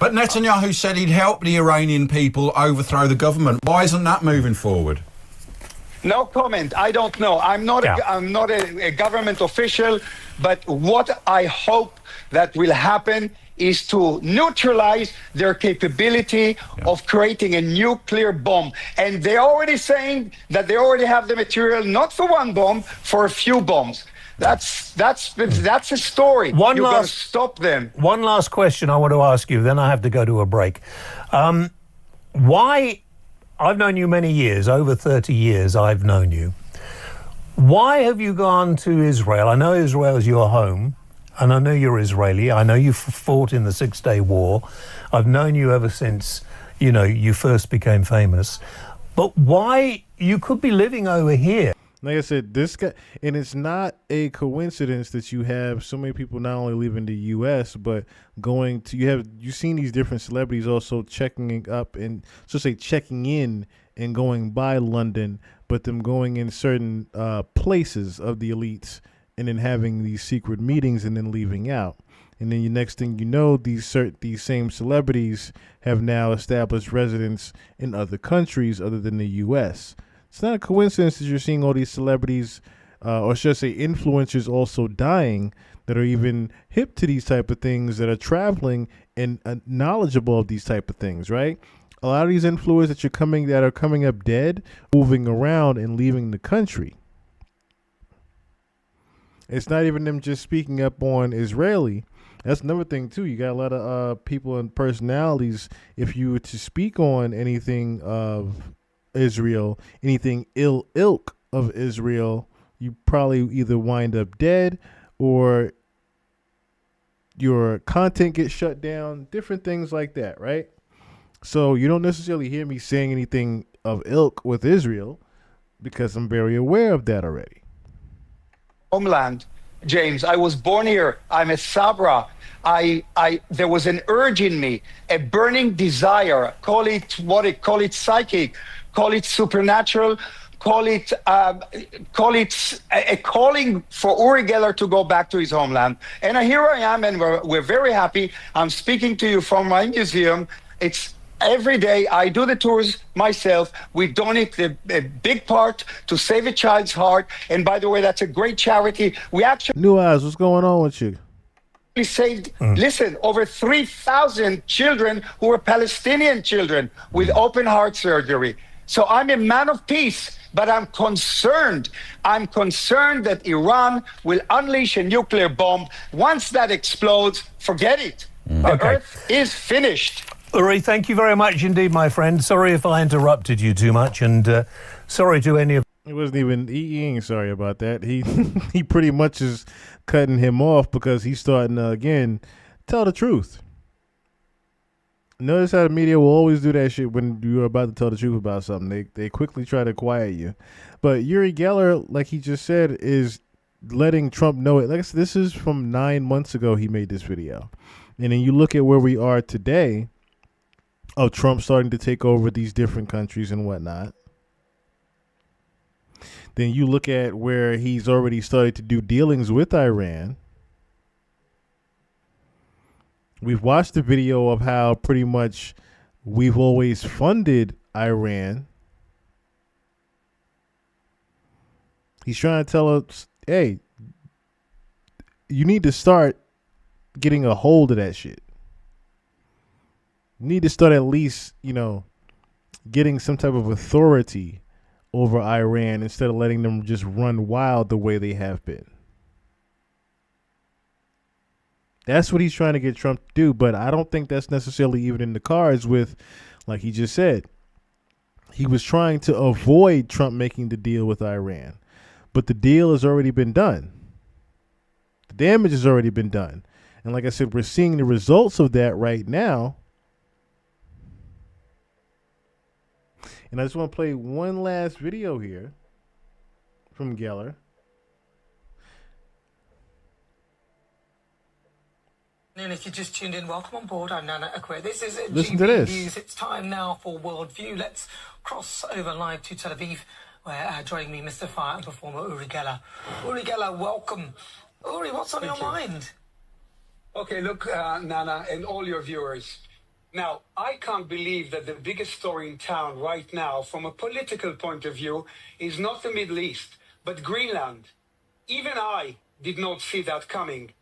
But Netanyahu said he'd help the Iranian people overthrow the government. Why isn't that moving forward? No comment. I don't know. I'm not a government official, but what I hope that will happen is to neutralize their capability of creating a nuclear bomb. And they're already saying that they already have the material, not for one bomb, for a few bombs. That's a story. You've got to stop them. One last question I want to ask you, then I have to go to a break. Why, I've known you many years, over 30 years I've known you. Why have you gone to Israel? I know Israel is your home, and I know you're Israeli. I know you fought in the Six-Day War. I've known you ever since, you first became famous. But why, you could be living over here. Like I said, this guy, and it's not a coincidence that you have so many people not only leaving the U.S. but you've seen these different celebrities also checking up and checking in and going by London, but them going in certain places of the elites and then having these secret meetings and then leaving out. And then the next thing you know, these same celebrities have now established residence in other countries other than the U.S. It's not a coincidence that you're seeing all these celebrities, or should I say influencers, also dying that are even hip to these type of things, that are traveling and knowledgeable of these type of things, right? A lot of these influencers that are coming up dead, moving around and leaving the country. It's not even them just speaking up on Israeli. That's another thing too. You got a lot of people and personalities. If you were to speak on anything of Israel, anything ilk of Israel, you probably either wind up dead or your content gets shut down. Different things like that, right? So you don't necessarily hear me saying anything of ilk with Israel because I'm very aware of that already. Homeland, James. I was born here. I'm a Sabra. There was an urge in me, a burning desire. Call it psychic, call it supernatural, call it a calling for Uri Geller to go back to his homeland. And here I am, and we're very happy. I'm speaking to you from my museum. It's every day I do the tours myself. We donate a big part to Save a Child's Heart. And by the way, that's a great charity. We actually New Eyes, what's going on with you? saved, listen, over 3,000 children who were Palestinian children with open heart surgery. So I'm a man of peace, but I'm concerned. I'm concerned that Iran will unleash a nuclear bomb. Once that explodes, forget it. The Earth is finished. Uri, thank you very much indeed, my friend. Sorry if I interrupted you too much, and sorry to any of... It wasn't even, he ain't sorry about that. He pretty much is cutting him off because he's starting to, again, tell the truth. Notice how the media will always do that shit when you're about to tell the truth about something. They quickly try to quiet you. But Uri Geller, like he just said, is letting Trump know it. Like I said, this is from 9 months ago he made this video. And then you look at where we are today of Trump starting to take over these different countries and whatnot. Then you look at where he's already started to do dealings with Iran. We've watched the video of how pretty much we've always funded Iran. He's trying to tell us, hey, you need to start getting a hold of that shit. You need to start at least, getting some type of authority over Iran instead of letting them just run wild the way they have been. That's what he's trying to get Trump to do, but I don't think that's necessarily even in the cards with, like he just said, he was trying to avoid Trump making the deal with Iran, but the deal has already been done. The damage has already been done. And like I said, we're seeing the results of that right now. And I just want to play one last video here from Geller. And if you just tuned in, welcome on board. I'm Nana Akwe. This is Listen GB to this. News. It's time now for Worldview. Let's cross over live to Tel Aviv, where joining me, Mr. Fire and performer Uri Geller. Uri Geller, welcome. Uri, what's on your mind? Okay, look, Nana, and all your viewers. Now, I can't believe that the biggest story in town right now, from a political point of view, is not the Middle East, but Greenland. Even I did not see that coming.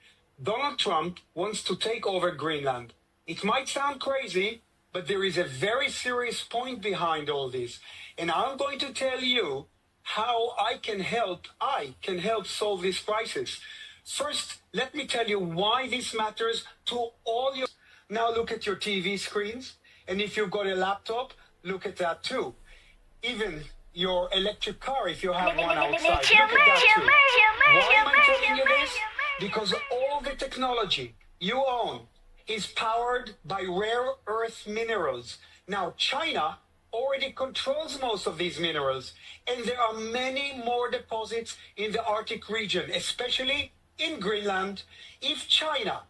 Donald Trump wants to take over Greenland. It might sound crazy, but there is a very serious point behind all this. And I'm going to tell you how I can help solve this crisis. First, let me tell you why this matters to all your... Now look at your TV screens, and if you've got a laptop, look at that too. Even your electric car, if you have one outside, look at that too. Why am I telling you this? Because all the technology you own is powered by rare earth minerals. Now, China already controls most of these minerals, and there are many more deposits in the Arctic region, especially in Greenland. If China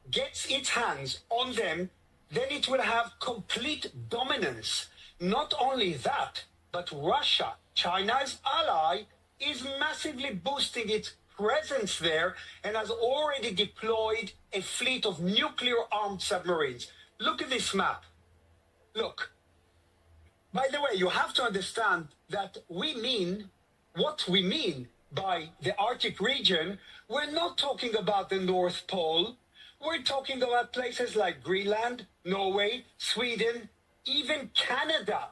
gets its hands on them, then it will have complete dominance. Not only that, but Russia, China's ally, is massively boosting its presence there and has already deployed a fleet of nuclear-armed submarines. Look at this map. Look. By the way, you have to understand that we mean what we mean by the Arctic region. We're not talking about the North Pole. We're talking about places like Greenland, Norway, Sweden, even Canada.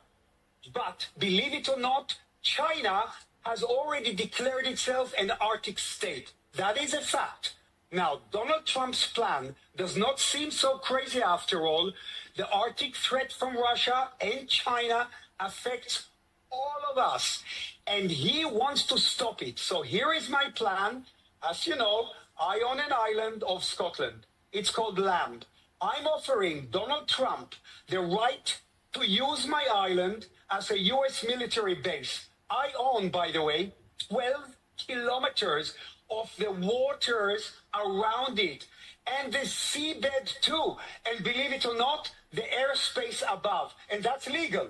But believe it or not, China has already declared itself an Arctic state. That is a fact. Now, Donald Trump's plan does not seem so crazy after all. The Arctic threat from Russia and China affects all of us, and he wants to stop it. So here is my plan. As you know, I own an island of Scotland. It's called Land. I'm offering Donald Trump the right to use my island as a U.S. military base. I own, by the way, 12 kilometers of the waters around it and the seabed too. And believe it or not, the airspace above. And that's legal.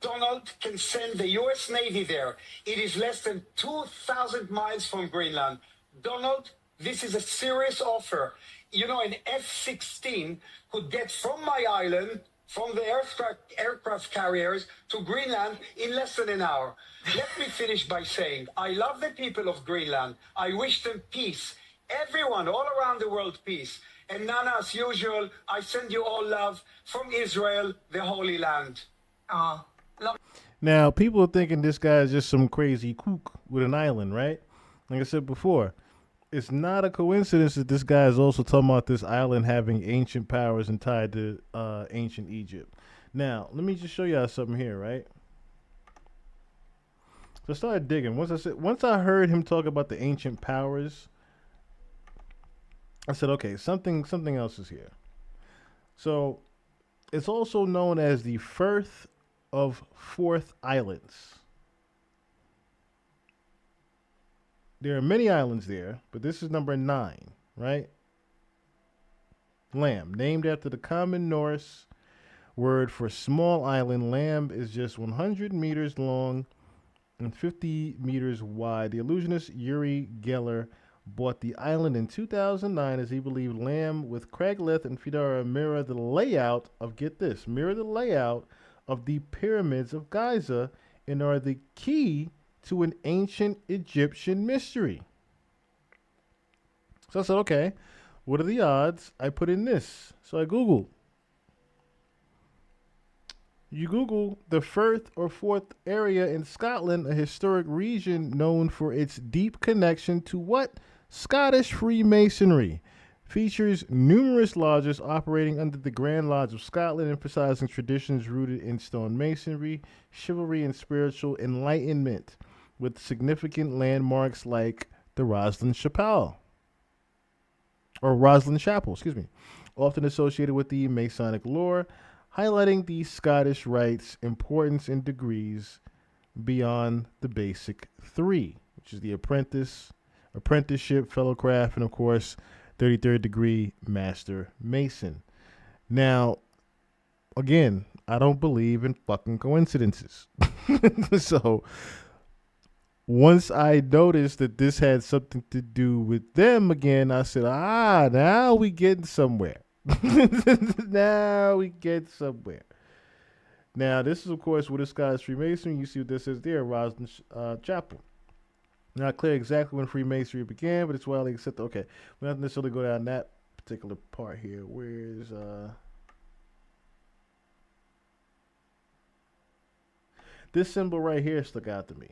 Donald can send the U.S. Navy there. It is less than 2,000 miles from Greenland. Donald, this is a serious offer. You know, an F-16 could get from my island, from the aircraft carriers to Greenland in less than an hour. Let me finish by saying, I love the people of Greenland. I wish them peace. Everyone, all around the world, peace. And Nana, as usual, I send you all love from Israel, the Holy Land. Now, people are thinking this guy is just some crazy kook with an island, right? Like I said before, it's not a coincidence that this guy is also talking about this island having ancient powers and tied to ancient Egypt. Now, let me just show y'all something here, right? So I started digging. Once I heard him talk about the ancient powers, I said, okay, something else is here. So it's also known as the Firth of Forth Islands. There are many islands there, but this is number 9, right? Lamb, named after the common Norse word for small island. Lamb is just 100 meters long and 50 meters wide. The illusionist Uri Geller bought the island in 2009 as he believed Lamb with Craigleith and Fidara mirror the layout of, get this, mirror the layout of the pyramids of Giza and are the key to an ancient Egyptian mystery. So I said, okay, what are the odds I put in this? So I Googled. You Google the Firth or Forth area in Scotland, a historic region known for its deep connection to what? Scottish Freemasonry. Features numerous lodges operating under the Grand Lodge of Scotland, emphasizing traditions rooted in stonemasonry, chivalry, and spiritual enlightenment, with significant landmarks like the Roslin Chapel, often associated with the Masonic lore, highlighting the Scottish Rite's importance in degrees beyond the basic 3, which is the apprenticeship, fellowcraft, and of course, 33rd degree Master Mason. Now, again, I don't believe in fucking coincidences. So once I noticed that this had something to do with them again, I said, now we getting somewhere. Now we get somewhere. Now, this is, of course, with the Scottish Freemasonry. You see what this is there, Roslin Chapel. Not clear exactly when Freemasonry began, but it's widely accepted. Okay, we don't necessarily go down that particular part here. Where's this symbol right here stuck out to me.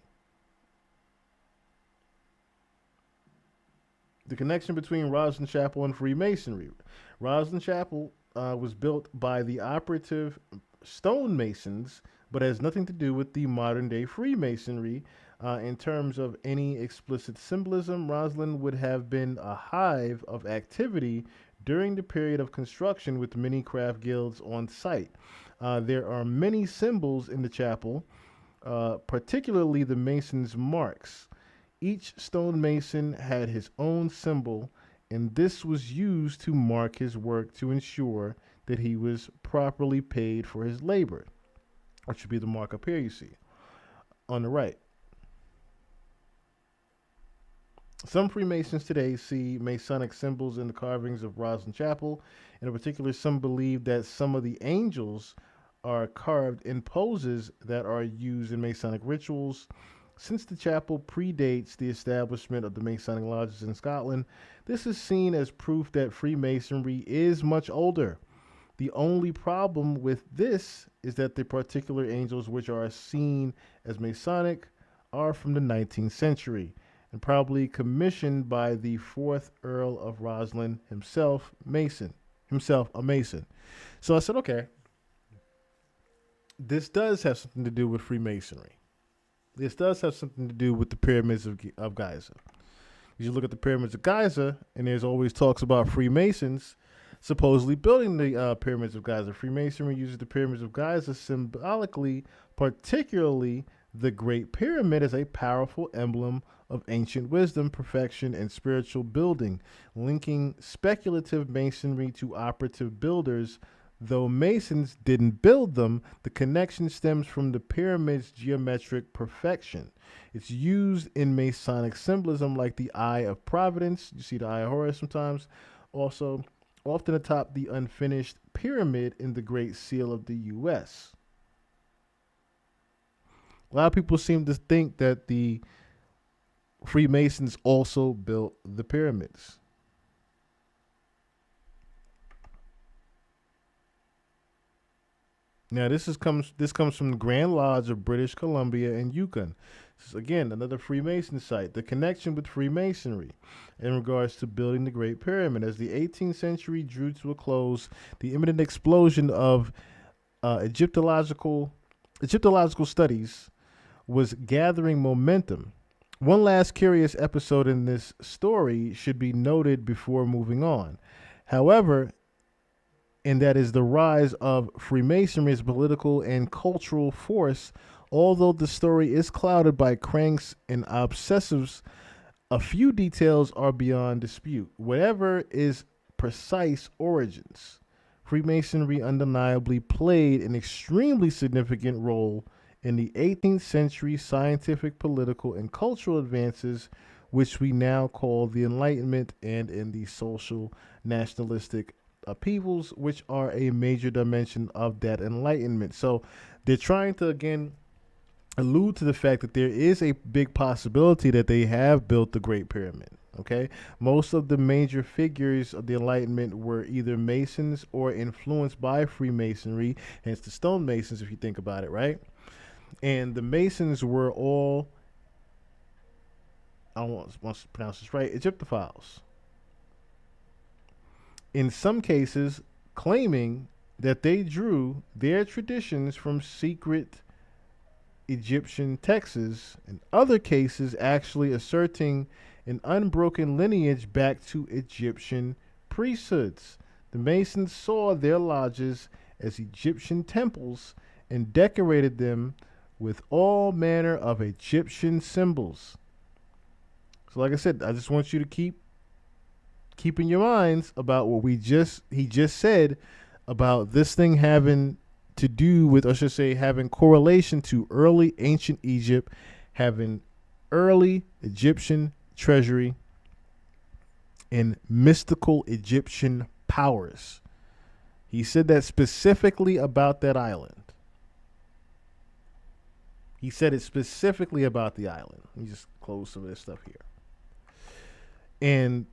The connection between Roslin Chapel and Freemasonry. Roslin Chapel was built by the operative stonemasons, but has nothing to do with the modern day Freemasonry. In terms of any explicit symbolism, Roslin would have been a hive of activity during the period of construction with many craft guilds on site. There are many symbols in the chapel, particularly the mason's marks. Each stonemason had his own symbol, and this was used to mark his work to ensure that he was properly paid for his labor, which should be the mark up here you see on the right. Some Freemasons today see Masonic symbols in the carvings of Roslin Chapel. In particular, some believe that some of the angels are carved in poses that are used in Masonic rituals. Since the chapel predates the establishment of the Masonic lodges in Scotland, this is seen as proof that Freemasonry is much older. The only problem with this is that the particular angels which are seen as Masonic are from the 19th century. and probably commissioned by the 4th Earl of Roslin himself a Mason. So I said, okay, this does have something to do with Freemasonry. This does have something to do with the pyramids of Giza. You look at the pyramids of Giza, and there's always talks about Freemasons supposedly building the pyramids of Giza. Freemasonry uses the pyramids of Giza symbolically, particularly the Great Pyramid, as a powerful emblem of ancient wisdom, perfection, and spiritual building, linking speculative masonry to operative builders. Though Masons didn't build them, the connection stems from the pyramid's geometric perfection. It's used in Masonic symbolism like the Eye of Providence. You see the Eye of Horus sometimes. Also, often atop the unfinished pyramid in the Great Seal of the U.S. A lot of people seem to think that the Freemasons also built the pyramids. Now, this comes from the Grand Lodge of British Columbia and Yukon. This is, again, another Freemason site. The connection with Freemasonry in regards to building the Great Pyramid. As the 18th century drew to a close, the imminent explosion of Egyptological studies was gathering momentum. One last curious episode in this story should be noted before moving on. However, and that is the rise of Freemasonry as a political and cultural force. Although the story is clouded by cranks and obsessives, a few details are beyond dispute. Whatever its precise origins, Freemasonry undeniably played an extremely significant role in the 18th century scientific, political, and cultural advances, which we now call the Enlightenment, and in the social nationalistic upheavals, which are a major dimension of that Enlightenment. So they're trying to, again, allude to the fact that there is a big possibility that they have built the Great Pyramid. Okay, most of the major figures of the Enlightenment were either Masons or influenced by Freemasonry, hence the stonemasons, if you think about it, right? And the Masons were all, I don't want to pronounce this right, Egyptophiles. In some cases, claiming that they drew their traditions from secret Egyptian texts, in other cases actually asserting an unbroken lineage back to Egyptian priesthoods. The Masons saw their lodges as Egyptian temples and decorated them with all manner of Egyptian symbols. So like I said, I just want you to keep in your minds about what he just said about this thing having to do with, or should say, having correlation to early ancient Egypt, having early Egyptian treasury and mystical Egyptian powers. He said that specifically about that island. He said it specifically about the island. Let me just close some of this stuff here. And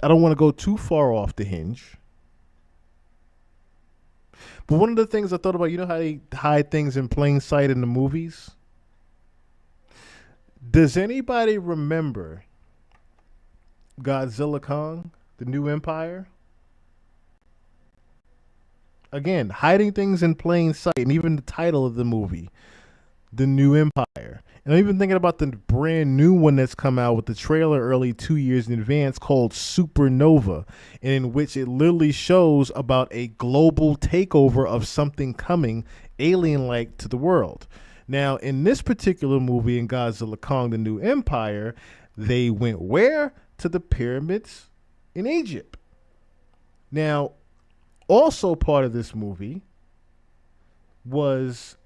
I don't want to go too far off the hinge. But one of the things I thought about, you know how they hide things in plain sight in the movies? Does anybody remember Godzilla Kong, the New Empire? Again, hiding things in plain sight, and even the title of the movie, The New Empire. And I'm even thinking about the brand new one that's come out with the trailer early 2 years in advance called Supernova, and in which it literally shows about a global takeover of something coming alien-like to the world. Now, in this particular movie, in Godzilla Kong, The New Empire, they went where? To the pyramids in Egypt. Now, also part of this movie was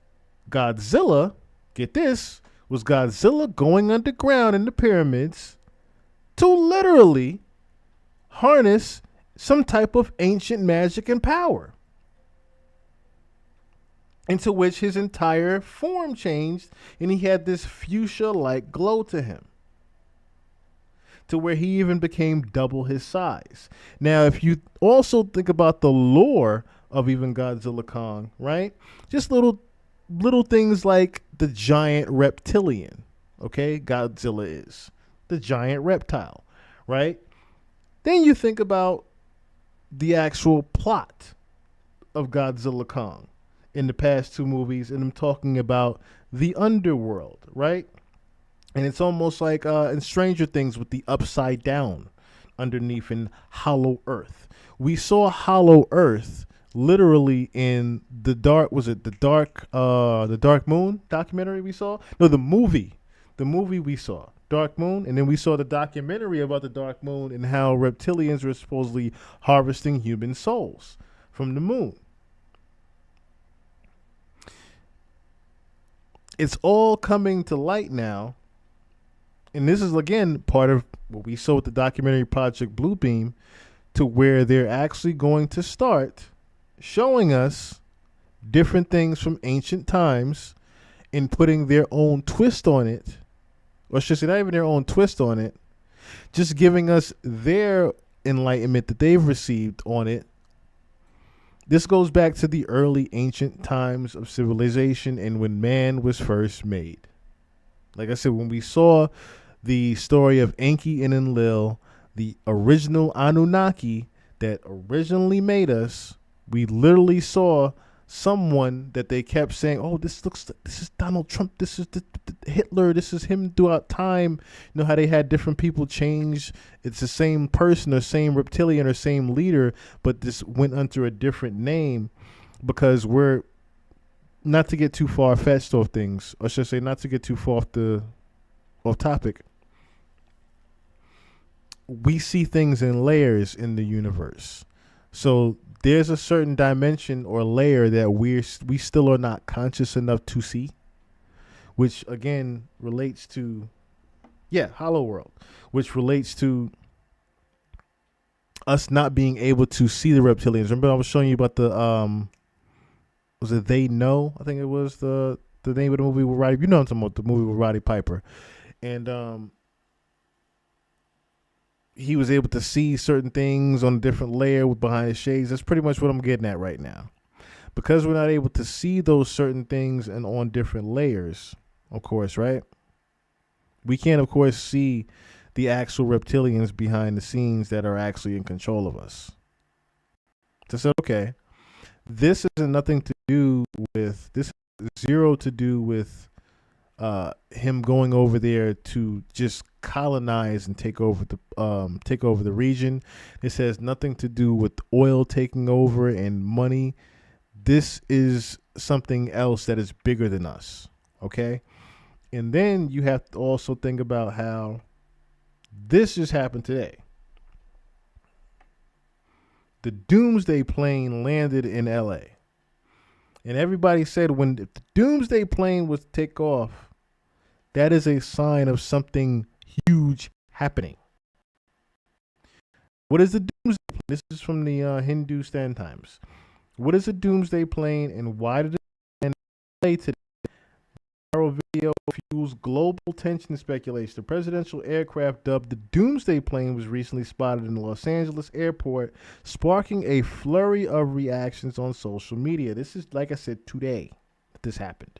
Godzilla, get this, was Godzilla going underground in the pyramids to literally harness some type of ancient magic and power, into which his entire form changed and he had this fuchsia-like glow to him, to where he even became double his size. Now, if you also think about the lore of even Godzilla Kong, right? Just little things like the giant reptilian. Okay, Godzilla is the giant reptile, right? Then you think about the actual plot of Godzilla Kong in the past two movies, and I'm talking about the underworld, right? And it's almost like in Stranger Things with the upside down underneath in Hollow Earth. We saw Hollow Earth literally in the dark. Was it the Dark Moon documentary we saw? No, the movie we saw, Dark Moon, and then we saw the documentary about the Dark Moon and how reptilians were supposedly harvesting human souls from the moon. It's all coming to light now. And this is, again, part of what we saw with the documentary Project Bluebeam, to where they're actually going to start showing us different things from ancient times and putting their own twist on it. Or should I say, not even their own twist on it, just giving us their enlightenment that they've received on it. This goes back to the early ancient times of civilization and when man was first made. Like I said, when we saw the story of Enki and Enlil, the original Anunnaki that originally made us, we literally saw someone that they kept saying, oh, this is Donald Trump, this is the Hitler, this is him throughout time. You know how they had different people change. It's the same person or same reptilian or same leader, but this went under a different name because we're, not to get too far-fetched off things, or should I say not to get too far off topic, we see things in layers in the universe. So there's a certain dimension or layer that we still are not conscious enough to see, which again relates to, Hollow World, which relates to us not being able to see the reptilians. Remember I was showing you about the, was it They Know? I think it was the name of the movie with Roddy. You know what I'm talking about, the movie with Roddy Piper. And he was able to see certain things on a different layer behind his shades. That's pretty much what I'm getting at right now. Because we're not able to see those certain things and on different layers, of course, right? We can't, of course, see the actual reptilians behind the scenes that are actually in control of us. So I said, okay, this has nothing to do with, this has zero to do with him going over there to just colonize and take over the region. This has nothing to do with oil taking over and money. This is something else that is bigger than us. Okay. And then you have to also think about how this just happened today. The Doomsday plane landed in LA. And everybody said when the Doomsday plane was take off, that is a sign of something huge happening. What is the Doomsday plane? This is from the Hindustan Times. What is a Doomsday plane and why did it land in LA today? Viral video fuels global tension speculation. The presidential aircraft dubbed the Doomsday plane was recently spotted in the Los Angeles airport, sparking a flurry of reactions on social media. This is, like I said, today that this happened.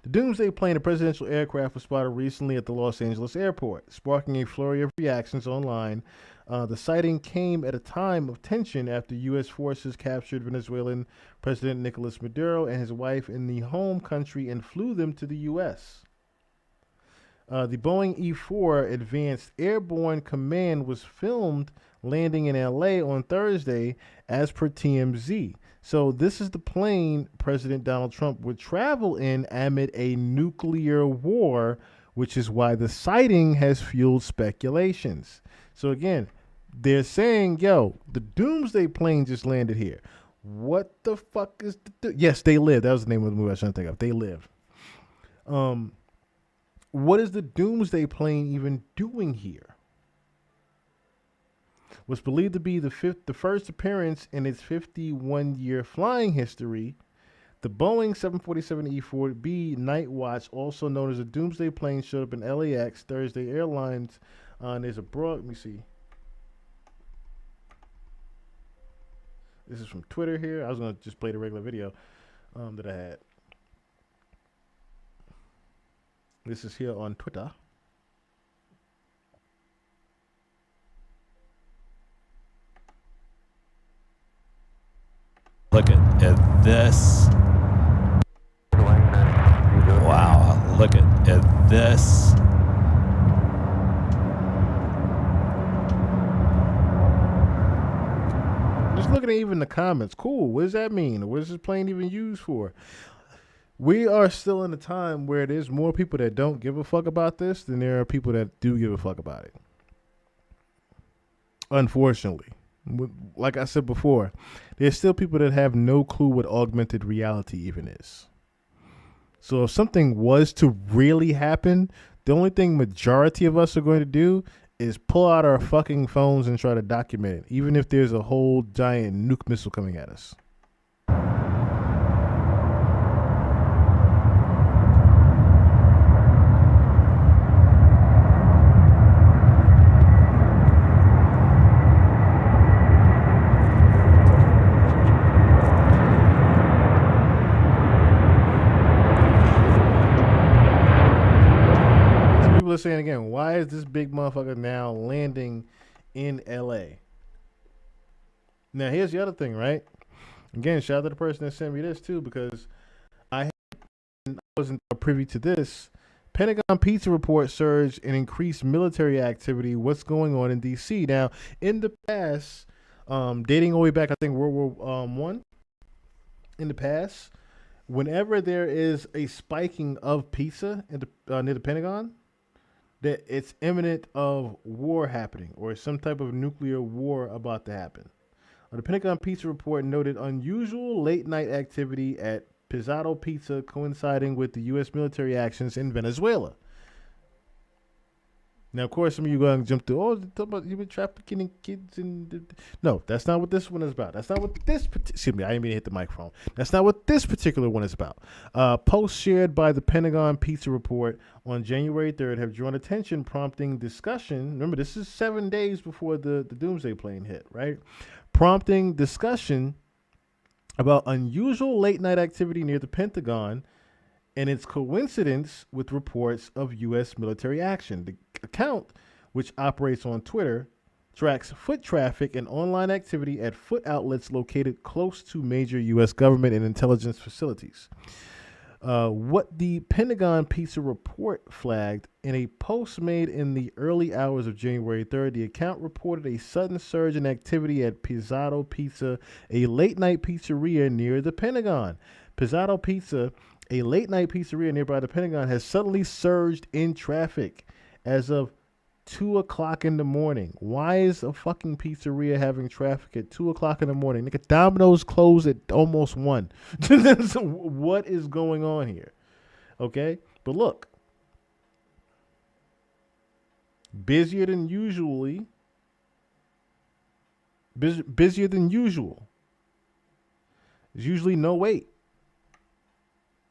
The Doomsday plane, a presidential aircraft, was spotted recently at the Los Angeles airport, sparking a flurry of reactions online. The sighting came at a time of tension after U.S. forces captured Venezuelan President Nicolas Maduro and his wife in the home country and flew them to the U.S. The Boeing E-4 Advanced Airborne Command was filmed landing in L.A. on Thursday, as per TMZ. So this is the plane President Donald Trump would travel in amid a nuclear war, which is why the sighting has fueled speculations. So again, they're saying, yo, the Doomsday plane just landed here. What the fuck is yes, They Live. That was the name of the movie I was trying to think of. They Live. What is the Doomsday plane even doing here? Was believed to be the first appearance in its 51-year flying history. The Boeing 747-E-4B Night Watch, also known as a Doomsday plane, showed up in LAX Thursday. Airlines, there's a broad, let me see. This is from Twitter here. I was going to just play the regular video that I had. This is here on Twitter. Look at this. Wow, look at this. Just looking at even the comments. Cool. What does that mean? What is this plane even used for? We are still in a time where there's more people that don't give a fuck about this than there are people that do give a fuck about it. Unfortunately. Like I said before, there's still people that have no clue what augmented reality even is. So if something was to really happen, the only thing majority of us are going to do is pull out our fucking phones and try to document it, even if there's a whole giant nuke missile coming at us. Saying again, why is this big motherfucker now landing in LA? Now here's the other thing, right? Again, shout out to the person that sent me this too, because I wasn't privy to this. Pentagon pizza report surge and increased military activity. What's going on in DC now? In the past, dating all the way back, I think World War One. In the past, whenever there is a spiking of pizza at near the Pentagon, that it's imminent of war happening or some type of nuclear war about to happen. The Pentagon Pizza Report noted unusual late-night activity at Pizzato Pizza coinciding with the U.S. military actions in Venezuela. Now, of course, some of you going to jump to, talk about human trafficking in kids. No, that's not what this one is about. That's not what this, excuse me, I didn't mean to hit the microphone. That's not what this particular one is about. Posts shared by the Pentagon Pizza Report on January 3rd have drawn attention, prompting discussion. Remember, this is 7 days before the Doomsday plane hit, right? Prompting discussion about unusual late-night activity near the Pentagon and its coincidence with reports of U.S. military action. The account, which operates on Twitter, tracks foot traffic and online activity at foot outlets located close to major U.S. government and intelligence facilities. What the Pentagon Pizza Report flagged in a post made in the early hours of January 3rd, the account reported a sudden surge in activity at Pizzato Pizza, a late-night pizzeria near the Pentagon. Pizzato Pizza, a late-night pizzeria nearby the Pentagon, has suddenly surged in traffic as of 2 o'clock in the morning. Why is a fucking pizzeria having traffic at 2 o'clock in the morning? Nigga, Domino's closed at almost 1. So what is going on here? Okay? But look. Busier than usual. There's usually no wait.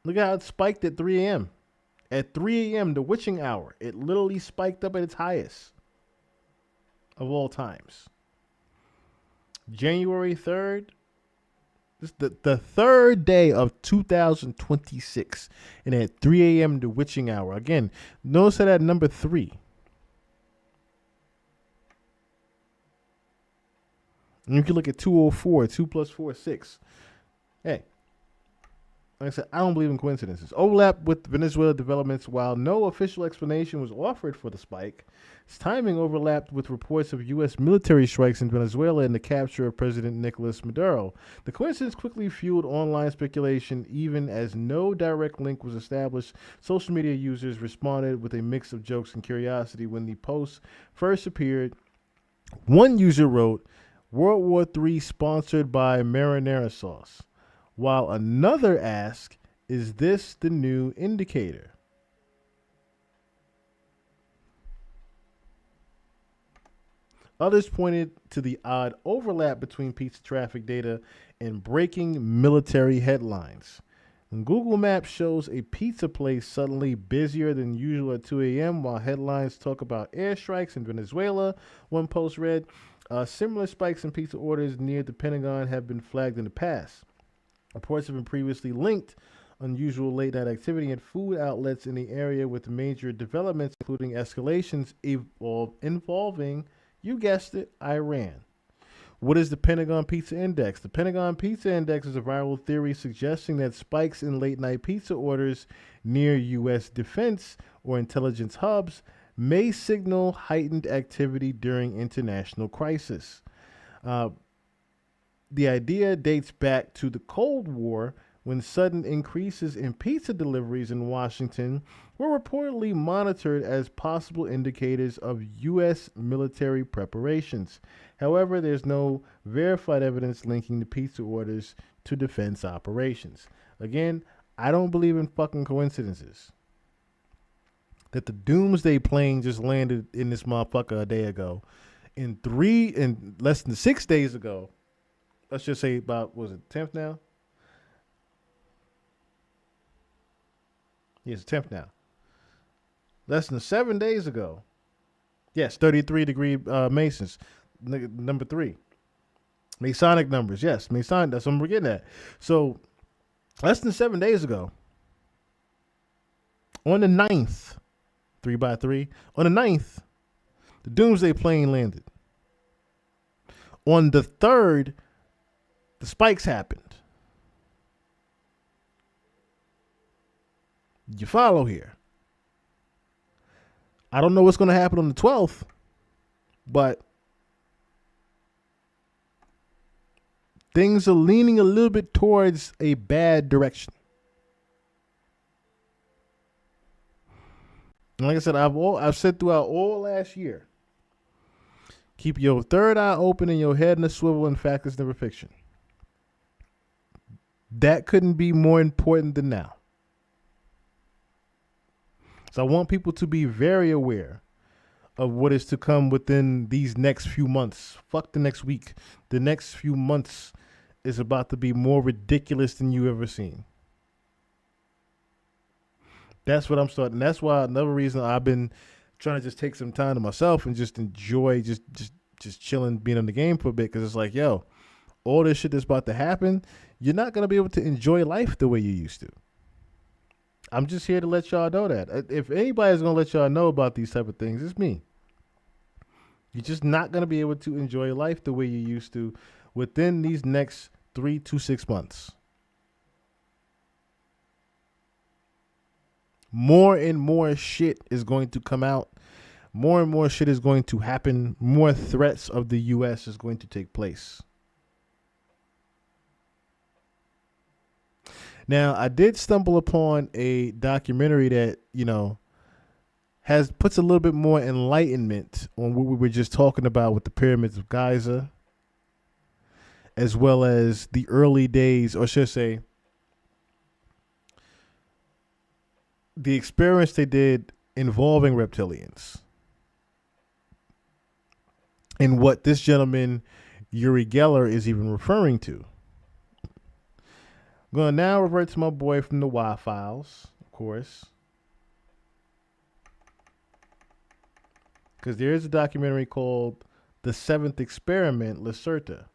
Look at how it spiked at 3 a.m. At 3 a.m., the witching hour, it literally spiked up at its highest of all times. January 3rd, this is the third day of 2026, and at 3 a.m., the witching hour. Again, notice that at number 3. And you can look at 204, 2 plus 4 is 6. Hey. Like I said, I don't believe in coincidences. Overlap with Venezuela developments. While no official explanation was offered for the spike, its timing overlapped with reports of U.S. military strikes in Venezuela and the capture of President Nicolas Maduro. The coincidence quickly fueled online speculation. Even as no direct link was established, social media users responded with a mix of jokes and curiosity. When the post first appeared, one user wrote, "World War III sponsored by marinara sauce," while another asked, "Is this the new indicator?" Others pointed to the odd overlap between pizza traffic data and breaking military headlines. And Google Maps shows a pizza place suddenly busier than usual at 2 a.m. while headlines talk about airstrikes in Venezuela. One post read, Similar spikes in pizza orders near the Pentagon have been flagged in the past. Reports have been previously linked unusual late-night activity at food outlets in the area, with major developments including escalations involving, you guessed it, Iran. What is the Pentagon Pizza Index? The Pentagon Pizza Index is a viral theory suggesting that spikes in late-night pizza orders near U.S. defense or intelligence hubs may signal heightened activity during international crisis. The idea dates back to the Cold War, when sudden increases in pizza deliveries in Washington were reportedly monitored as possible indicators of U.S. military preparations. However, there's no verified evidence linking the pizza orders to defense operations. Again, I don't believe in fucking coincidences. That the doomsday plane just landed in this motherfucker a day ago. In less than 6 days ago, let's just say about, was it 10th now? Yes, 10th now. Less than 7 days ago. Yes, 33-degree Masons. Number 3. Masonic numbers. Yes, Masonic. That's what we're getting at. So, less than 7 days ago, on the 9th, 3x3, on the 9th, the doomsday plane landed. On the 3rd, the spikes happened. You follow here. I don't know what's going to happen on the 12th, but things are leaning a little bit towards a bad direction. And like I said, I've said throughout all last year, keep your third eye open and your head in a swivel, and fact is never fiction. That couldn't be more important than now. So I want people to be very aware of what is to come within these next few months. Fuck the next week. The next few months is about to be more ridiculous than you ever seen. That's what I'm starting. That's why another reason I've been trying to just take some time to myself and just enjoy just chilling, being in the game for a bit. Because it's like, yo, all this shit that's about to happen, you're not going to be able to enjoy life the way you used to. I'm just here to let y'all know that. If anybody's going to let y'all know about these type of things, it's me. You're just not going to be able to enjoy life the way you used to within these next 3 to 6 months. More and more shit is going to come out. More and more shit is going to happen. More threats of the U.S. is going to take place. Now, I did stumble upon a documentary that, puts a little bit more enlightenment on what we were just talking about with the pyramids of Giza, as well as the early days, or should I say, the experiments they did involving reptilians. And what this gentleman, Uri Geller, is even referring to. I'm going to now revert to my boy from the Y-Files, of course. Because there is a documentary called The Seventh Experiment, Lacerta.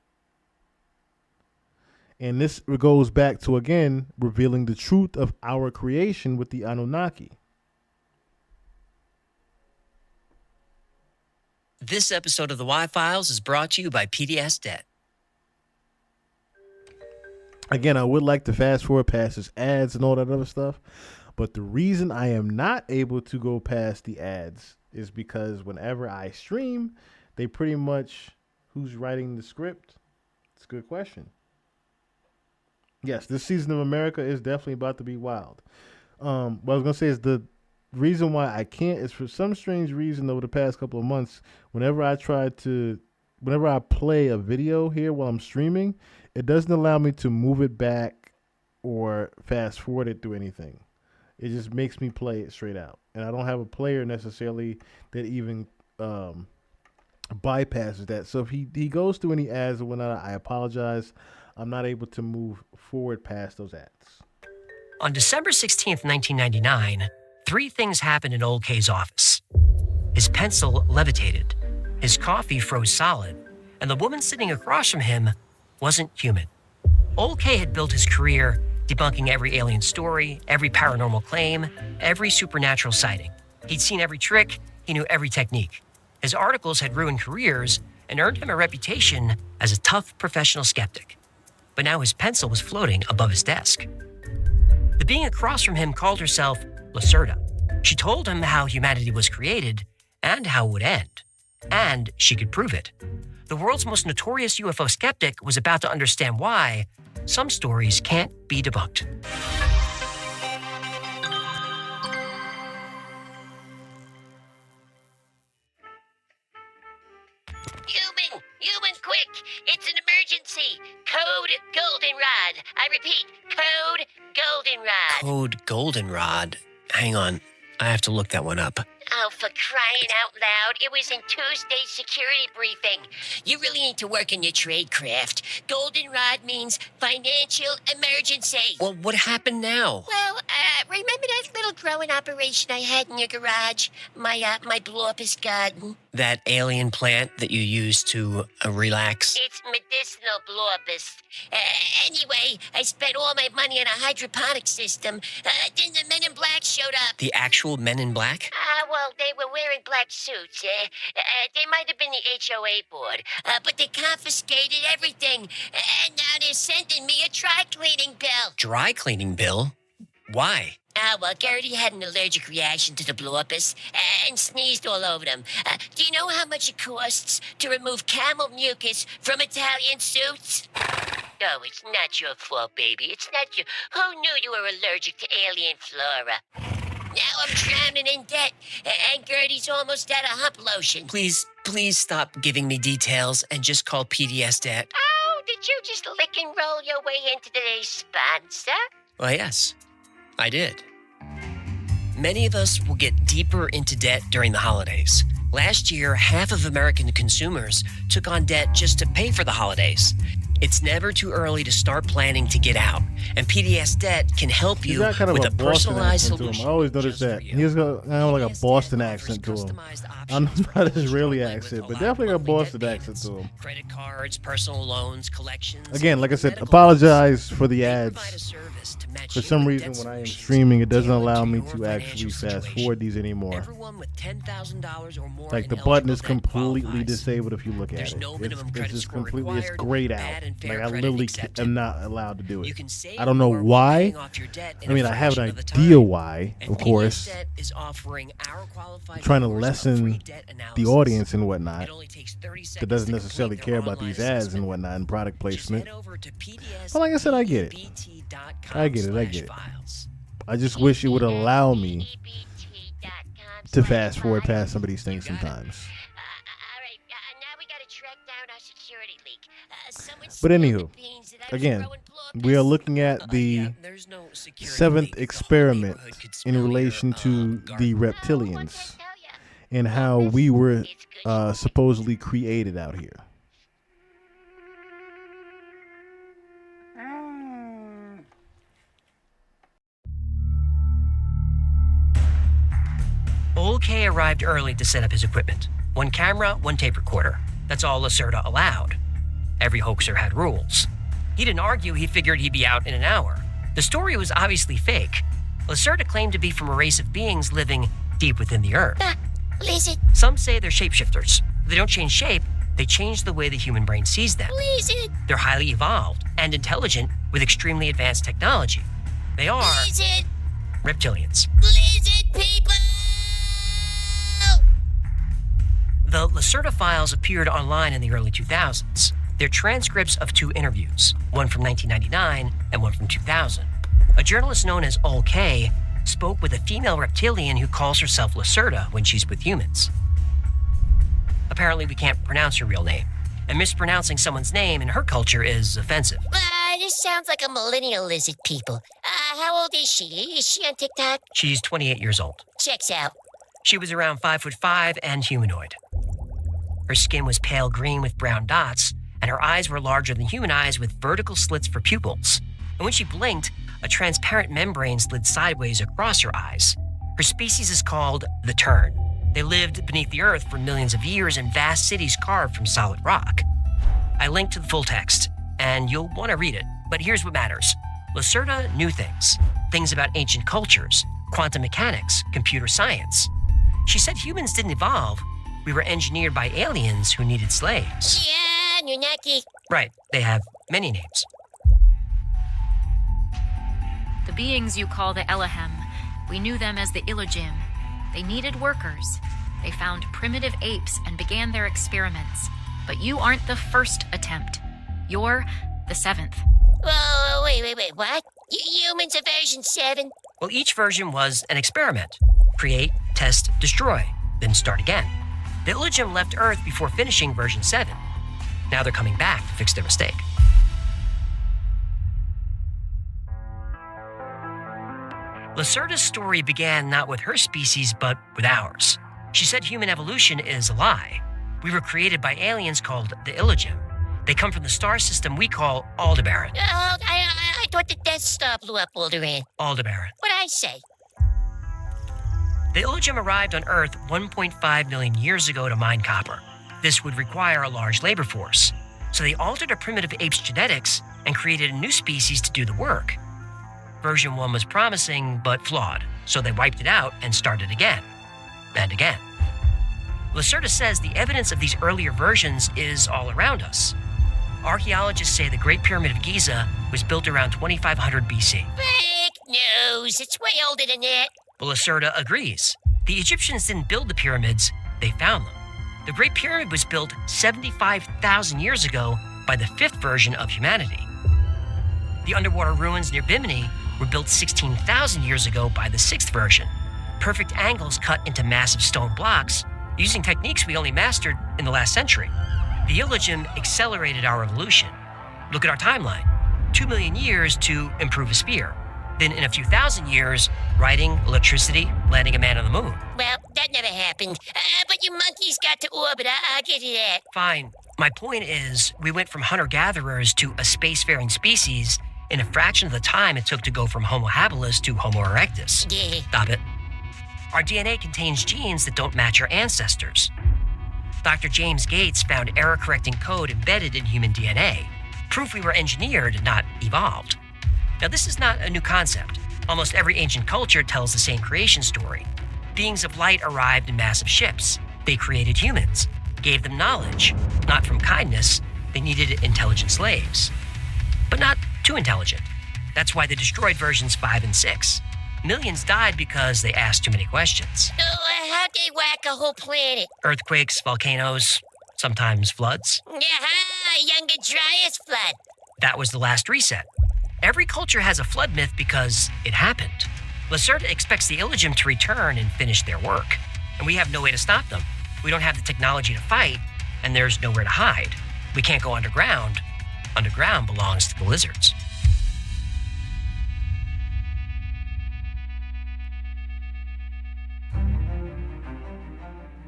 And this goes back to, again, revealing the truth of our creation with the Anunnaki. This episode of the Y-Files is brought to you by PDS Debt. Again, I would like to fast forward past his ads and all that other stuff. But the reason I am not able to go past the ads is because whenever I stream, they pretty much, who's writing the script? It's a good question. Yes, this season of America is definitely about to be wild. What I was going to say is the reason why I can't is for some strange reason over the past couple of months, whenever I play a video here while I'm streaming, it doesn't allow me to move it back or fast forward it through anything. It just makes me play it straight out. And I don't have a player necessarily that even bypasses that. So if he goes through any ads or whatnot, I apologize. I'm not able to move forward past those ads. On December 16th, 1999, 3 things happened in Old K's office. His pencil levitated, his coffee froze solid, and the woman sitting across from him wasn't human. Old K had built his career debunking every alien story, every paranormal claim, every supernatural sighting. He'd seen every trick, he knew every technique. His articles had ruined careers and earned him a reputation as a tough professional skeptic. But now his pencil was floating above his desk. The being across from him called herself Lacerda. She told him how humanity was created and how it would end. And she could prove it. The world's most notorious UFO skeptic was about to understand why some stories can't be debunked. Human, quick! It's an emergency! Code Goldenrod. I repeat, code Goldenrod. Code Goldenrod. Hang on, I have to look that one up. Oh, for crying out loud. It was in Tuesday's security briefing. You really need to work on your trade craft. Goldenrod means financial emergency. Well, what happened now? Well, remember that little growing operation I had in your garage? My blow-up-ist garden? That alien plant that you used to relax? It's medicinal blow-up-ist. Anyway, I spent all my money on a hydroponic system. Then the Men in Black showed up. The actual Men in Black? Well, they were wearing black suits. They might have been the HOA board, but they confiscated everything. And now they're sending me a dry cleaning bill. Dry cleaning bill? Why? Well, Gertie had an allergic reaction to the blow-uppers and sneezed all over them. Do you know how much it costs to remove camel mucus from Italian suits? Oh, it's not your fault, baby. It's not your... Who knew you were allergic to alien flora? Now I'm drowning in debt, and Gertie's almost out of hump lotion. Please stop giving me details and just call PDS debt. Oh, did you just lick and roll your way into today's sponsor? Well, yes, I did. Many of us will get deeper into debt during the holidays. Last year, half of American consumers took on debt just to pay for the holidays. It's never too early to start planning to get out, and PDS Debt can help you got kind of with a a personalized Boston accent to him. solution. I always noticed that. He's got kind of like a Boston accent to him. I'm not his Israeli accent, but definitely a Boston accent to him. Credit cards, personal loans, collections. Again, like I said, apologize for the ads. For some reason, when I am streaming, it doesn't allow me to actually fast forward these anymore. Everyone with $10,000 or more Like the button is completely disabled if you look at it. It's just completely, it's grayed out. Like I literally am not allowed to do it. I don't know why. I mean, I have an idea why, of course. I'm trying to lessen the audience and whatnot. That doesn't necessarily care about these ads and whatnot and product placement. But like I said, I get it. I get it. I just wish it would allow me to fast forward past some of these things sometimes. But anywho, again, we are looking at the seventh experiment in relation to the reptilians and how we were supposedly created out here. Old K arrived early to set up his equipment. One camera, one tape recorder. That's all Lacerda allowed. Every hoaxer had rules. He didn't argue, he figured he'd be out in an hour. The story was obviously fake. Lacerda claimed to be from a race of beings living deep within the earth. Lizard. Some say they're shapeshifters. They don't change shape, they change the way the human brain sees them. Lizard. They're highly evolved and intelligent with extremely advanced technology. They are Lizard. reptilians. Lizard people. The Lacerda files appeared online in the early 2000s. They're transcripts of two interviews, one from 1999 and one from 2000. A journalist known as Old K spoke with a female reptilian who calls herself Lacerda when she's with humans. Apparently, we can't pronounce her real name, and mispronouncing someone's name in her culture is offensive. This sounds like a millennial lizard people. How old is she? Is she on TikTok? She's 28 years old. Checks out. She was around 5'5" and humanoid. Her skin was pale green with brown dots, and her eyes were larger than human eyes with vertical slits for pupils. And when she blinked, a transparent membrane slid sideways across her eyes. Her species is called the Tern. They lived beneath the earth for millions of years in vast cities carved from solid rock. I linked to the full text, and you'll want to read it. But here's what matters. Lacerda knew things about ancient cultures, quantum mechanics, computer science. She said humans didn't evolve. We were engineered by aliens who needed slaves. Yeah, Nunaki. Right, they have many names. The beings you call the Elohim, we knew them as the Illogim. They needed workers. They found primitive apes and began their experiments. But you aren't the first attempt. You're the 7th. Whoa, wait, what? Humans are version 7? Well, each version was an experiment. Create, test, destroy, then start again. The Illogim left Earth before finishing version 7. Now they're coming back to fix their mistake. Lacerda's story began not with her species, but with ours. She said human evolution is a lie. We were created by aliens called the Illogim. They come from the star system we call Aldebaran. Oh, I thought the Death Star blew up Alderaan. Aldebaran. What'd I say? The Illogim arrived on Earth 1.5 million years ago to mine copper. This would require a large labor force. So they altered a primitive ape's genetics and created a new species to do the work. Version 1 was promising, but flawed, so they wiped it out and started again. And again. Lacerda says the evidence of these earlier versions is all around us. Archaeologists say the Great Pyramid of Giza was built around 2500 BC. Fake news. It's way older than that. Well, Lacerda agrees. The Egyptians didn't build the pyramids, they found them. The Great Pyramid was built 75,000 years ago by the 5th version of humanity. The underwater ruins near Bimini were built 16,000 years ago by the 6th version. Perfect angles cut into massive stone blocks using techniques we only mastered in the last century. The Illogim accelerated our evolution. Look at our timeline. 2 million years to improve a spear. Then in a few thousand years, writing, electricity, landing a man on the moon. Well, that never happened. But you monkeys got to orbit. I'll give you that. Fine. My point is, we went from hunter-gatherers to a spacefaring species in a fraction of the time it took to go from Homo habilis to Homo erectus. Yeah. Stop it. Our DNA contains genes that don't match our ancestors. Dr. James Gates found error-correcting code embedded in human DNA, proof we were engineered, not evolved. Now, this is not a new concept. Almost every ancient culture tells the same creation story. Beings of light arrived in massive ships. They created humans, gave them knowledge. Not from kindness, they needed intelligent slaves. But not too intelligent. That's why they destroyed versions 5 and 6. Millions died because they asked too many questions. How'd they whack a whole planet? Earthquakes, volcanoes, sometimes floods. Younger Dryas flood. That was the last reset. Every culture has a flood myth because it happened. Lacerda expects the Illogim to return and finish their work. And we have no way to stop them. We don't have the technology to fight, and there's nowhere to hide. We can't go underground. Underground belongs to the lizards.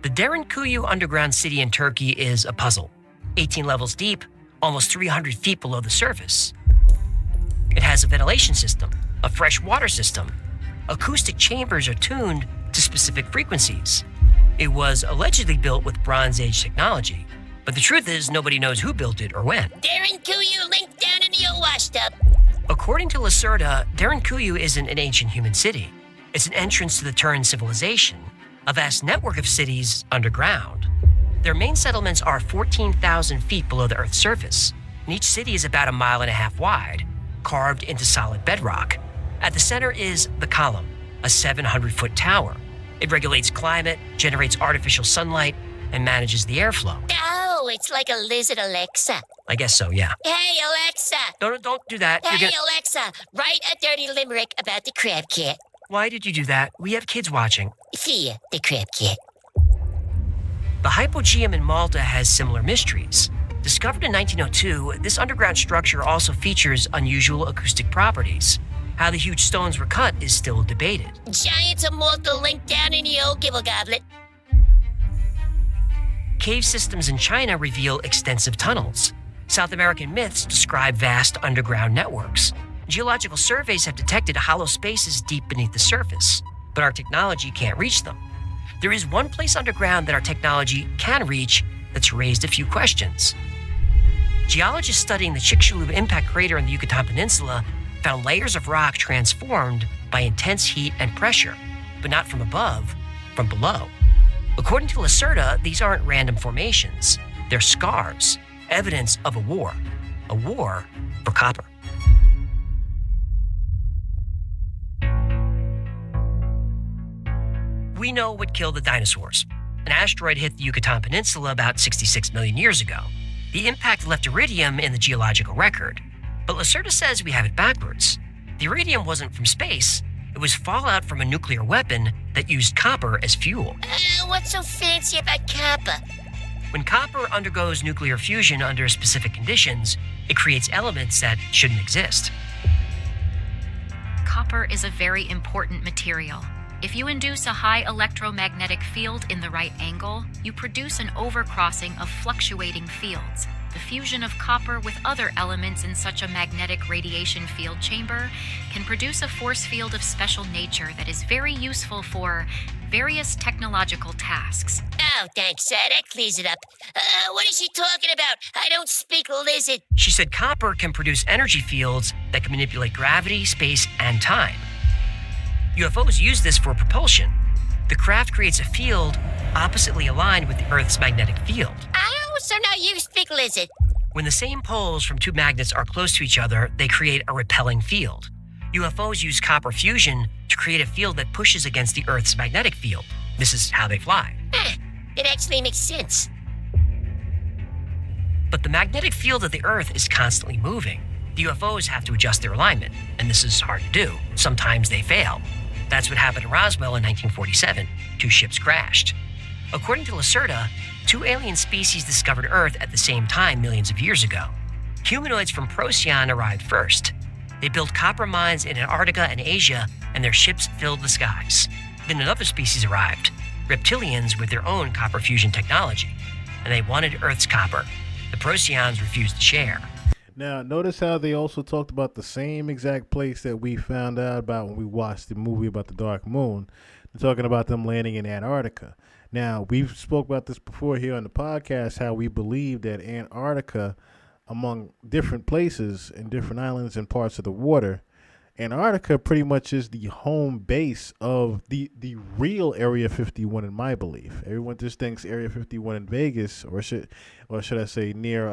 The Derinkuyu underground city in Turkey is a puzzle. 18 levels deep, almost 300 feet below the surface. It has a ventilation system, a fresh water system. Acoustic chambers are tuned to specific frequencies. It was allegedly built with Bronze Age technology, but the truth is nobody knows who built it or when. Derinkuyu linked down in the old washed up. According to Lacerda, Derinkuyu isn't an ancient human city. It's an entrance to the Turan civilization, a vast network of cities underground. Their main settlements are 14,000 feet below the Earth's surface, and each city is about 1.5 miles wide, carved into solid bedrock. At the center is the Column, a 700-foot tower. It regulates climate, generates artificial sunlight, and manages the airflow. Oh, it's like a lizard Alexa. I guess so, yeah. Hey, Alexa. Don't do that. Hey, Alexa, write a dirty limerick about the crab cat. Why did you do that? We have kids watching. Fear the crab cat. The Hypogeum in Malta has similar mysteries. Discovered in 1902, this underground structure also features unusual acoustic properties. How the huge stones were cut is still debated. Giants of Malta linked down in the old Gibble Goblet. Cave systems in China reveal extensive tunnels. South American myths describe vast underground networks. Geological surveys have detected hollow spaces deep beneath the surface, but our technology can't reach them. There is one place underground that our technology can reach that's raised a few questions. Geologists studying the Chicxulub impact crater in the Yucatan Peninsula found layers of rock transformed by intense heat and pressure, but not from above, from below. According to Lacerda, these aren't random formations. They're scars, evidence of a war for copper. We know what killed the dinosaurs. An asteroid hit the Yucatan Peninsula about 66 million years ago. The impact left iridium in the geological record. But Lacerda says we have it backwards. The iridium wasn't from space. It was fallout from a nuclear weapon that used copper as fuel. What's so fancy about copper? When copper undergoes nuclear fusion under specific conditions, it creates elements that shouldn't exist. Copper is a very important material. If you induce a high electromagnetic field in the right angle, you produce an overcrossing of fluctuating fields. The fusion of copper with other elements in such a magnetic radiation field chamber can produce a force field of special nature that is very useful for various technological tasks. Oh, thanks. That clears it up. What is she talking about? I don't speak lizard. She said copper can produce energy fields that can manipulate gravity, space, and time. UFOs use this for propulsion. The craft creates a field oppositely aligned with the Earth's magnetic field. Oh, so now you speak lizard. When the same poles from two magnets are close to each other, they create a repelling field. UFOs use copper fusion to create a field that pushes against the Earth's magnetic field. This is how they fly. It actually makes sense. But the magnetic field of the Earth is constantly moving. The UFOs have to adjust their alignment, and this is hard to do. Sometimes they fail. That's what happened in Roswell in 1947. 2 ships crashed. According to Lacerda, 2 alien species discovered Earth at the same time millions of years ago. Humanoids from Procyon arrived first. They built copper mines in Antarctica and Asia, and their ships filled the skies. Then another species arrived, reptilians with their own copper fusion technology, and they wanted Earth's copper. The Procyons refused to share. Now, notice how they also talked about the same exact place that we found out about when we watched the movie about the Dark Moon. They're talking about them landing in Antarctica. Now, we've spoke about this before here on the podcast, how we believe that Antarctica, among different places and different islands and parts of the water, Antarctica pretty much is the home base of the real Area 51 in my belief. Everyone just thinks Area 51 in Vegas, or should I say near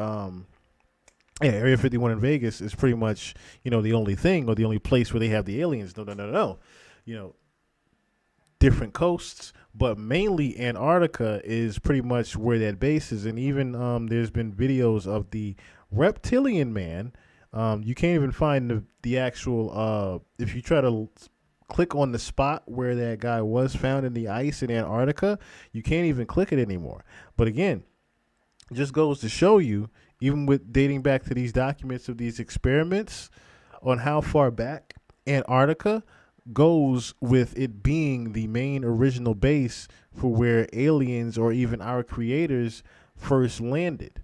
Area 51 in Vegas is pretty much, the only thing or the only place where they have the aliens. No. Different coasts, but mainly Antarctica is pretty much where that base is. And even there's been videos of the reptilian man. You can't even find the actual, if you try to click on the spot where that guy was found in the ice in Antarctica, you can't even click it anymore. But again, it just goes to show you, even with dating back to these documents of these experiments, on how far back Antarctica goes with it being the main original base for where aliens or even our creators first landed.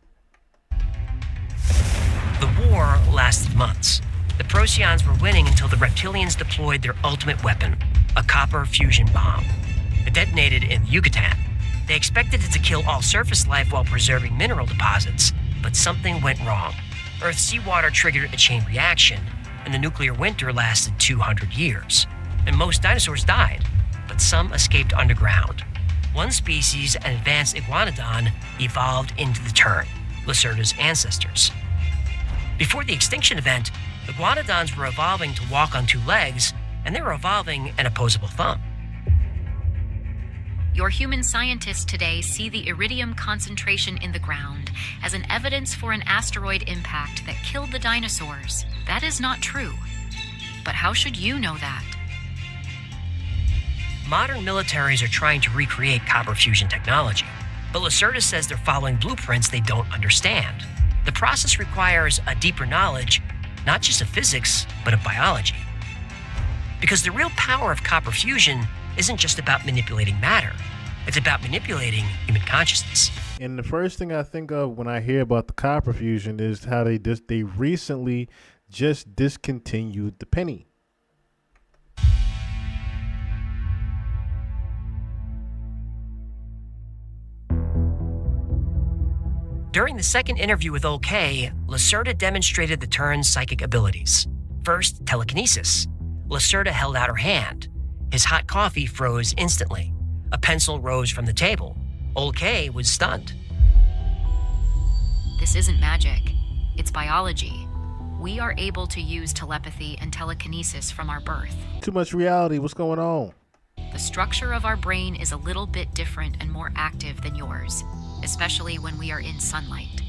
The war lasted months. The Procyons were winning until the reptilians deployed their ultimate weapon, a copper fusion bomb. It detonated in the Yucatan. They expected it to kill all surface life while preserving mineral deposits, but something went wrong. Earth's seawater triggered a chain reaction, and the nuclear winter lasted 200 years. And most dinosaurs died, but some escaped underground. One species, an advanced iguanodon, evolved into the tern, Lacerda's ancestors. Before the extinction event, iguanodons were evolving to walk on 2 legs, and they were evolving an opposable thumb. Your human scientists today see the iridium concentration in the ground as an evidence for an asteroid impact that killed the dinosaurs. That is not true. But how should you know that? Modern militaries are trying to recreate copper fusion technology, but Lacerda says they're following blueprints they don't understand. The process requires a deeper knowledge, not just of physics, but of biology. Because the real power of copper fusion isn't just about manipulating matter. It's about manipulating human consciousness. And the first thing I think of when I hear about the copper fusion is how they recently just discontinued the penny. During the second interview with OK, Lacerda demonstrated the Turn's psychic abilities. First, telekinesis. Lacerda held out her hand. His hot coffee froze instantly. A pencil rose from the table. OK was stunned. This isn't magic. It's biology. We are able to use telepathy and telekinesis from our birth. Too much reality. What's going on? The structure of our brain is a little bit different and more active than yours, especially when we are in sunlight.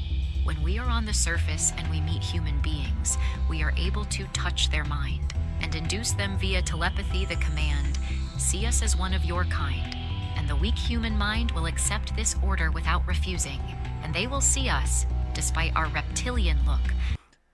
When we are on the surface and we meet human beings, we are able to touch their mind and induce them via telepathy the command, "See us as one of your kind," and the weak human mind will accept this order without refusing, and they will see us despite our reptilian look.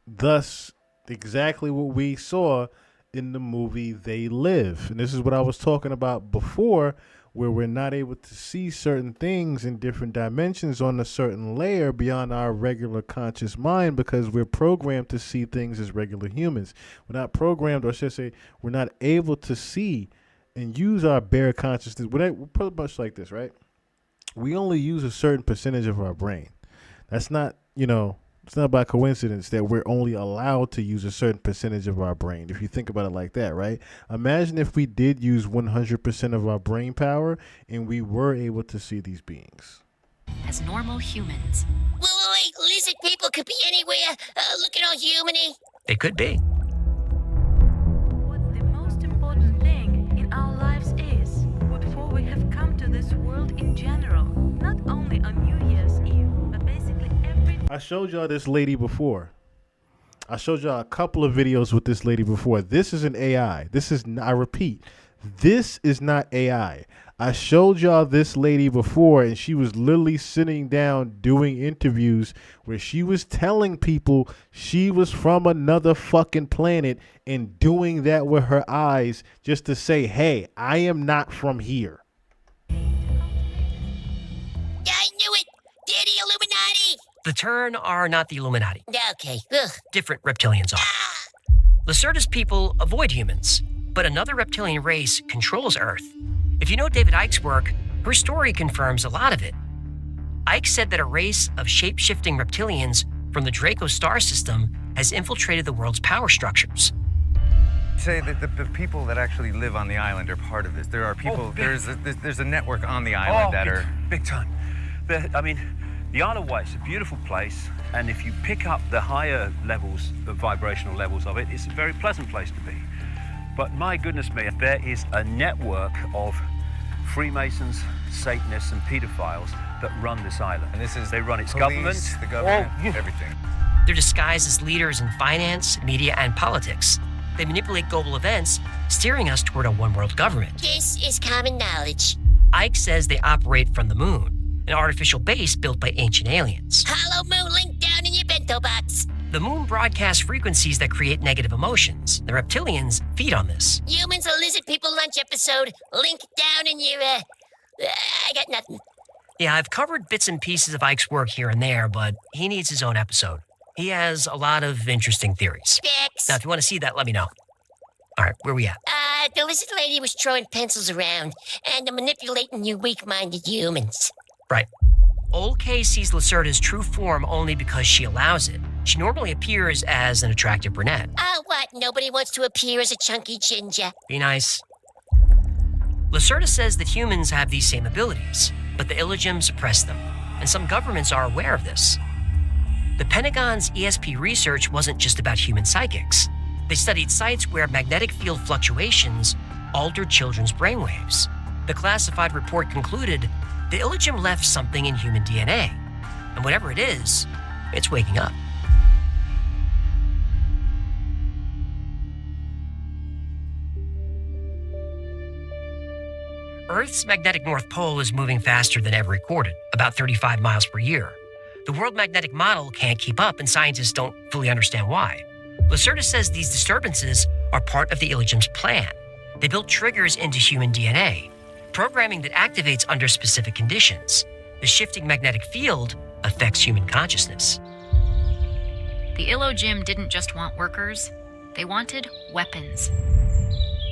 Thus, exactly what we saw in the movie They Live. And this is what I was talking about before, where we're not able to see certain things in different dimensions on a certain layer beyond our regular conscious mind because we're programmed to see things as regular humans. We're not programmed, or I should say, we're not able to see and use our bare consciousness. We're pretty much like this, right? We only use a certain percentage of our brain. That's not, it's not by coincidence that we're only allowed to use a certain percentage of our brain, if you think about it like that, right? Imagine if we did use 100% of our brain power and we were able to see these beings. As normal humans. Wait, lizard people could be anywhere. Looking all human-y. They could be. What the most important thing in our lives is, before we have come to this world in general, not only on New Year's Eve, but basically every... I showed y'all this lady before. I showed y'all a couple of videos with this lady before. This is an AI. I repeat, this is not AI. I showed y'all this lady before, and she was literally sitting down doing interviews where she was telling people she was from another fucking planet and doing that with her eyes just to say, hey, I am not from here. I knew it! Daddy Illuminati! The Turn are not the Illuminati. Okay. Ugh. Different reptilians are. Lacerda's people avoid humans, but another reptilian race controls Earth. If you know David Icke's work, her story confirms a lot of it. Icke said that a race of shape-shifting reptilians from the Draco star system has infiltrated the world's power structures. Say that the people that actually live on the island are part of this. There are people, there's a network on the island that are... Big time. The Isle of Wight is a beautiful place, and if you pick up the higher levels, the vibrational levels of it, it's a very pleasant place to be. But my goodness me, there is a network of Freemasons, Satanists, and pedophiles that run this island. And this is they run its police, government, the government, everything. They're disguised as leaders in finance, media, and politics. They manipulate global events, steering us toward a one-world government. This is common knowledge. Icke says they operate from the moon, an artificial base built by ancient aliens. Hollow moon link down in your bento box. The moon broadcasts frequencies that create negative emotions. The reptilians feed on this. Humans or lizard people lunch episode. Link down in your, I got nothing. Yeah, I've covered bits and pieces of Icke's work here and there, but he needs his own episode. He has a lot of interesting theories. Specs. Now, if you want to see that, let me know. All right, where we at? The lizard lady was throwing pencils around and manipulating you weak-minded humans. Right. Old K sees Lacerda's true form only because she allows it. She normally appears as an attractive brunette. Oh, what? Nobody wants to appear as a chunky ginger. Be nice. Lacerda says that humans have these same abilities, but the Illogym suppress them, and some governments are aware of this. The Pentagon's ESP research wasn't just about human psychics. They studied sites where magnetic field fluctuations altered children's brainwaves. The classified report concluded the Illogym left something in human DNA, and whatever it is, it's waking up. Earth's magnetic North Pole is moving faster than ever recorded, about 35 miles per year. The world magnetic model can't keep up, and scientists don't fully understand why. Lacerda says these disturbances are part of the Illogym's plan. They built triggers into human DNA, programming that activates under specific conditions. The shifting magnetic field affects human consciousness. The Illogym didn't just want workers, they wanted weapons.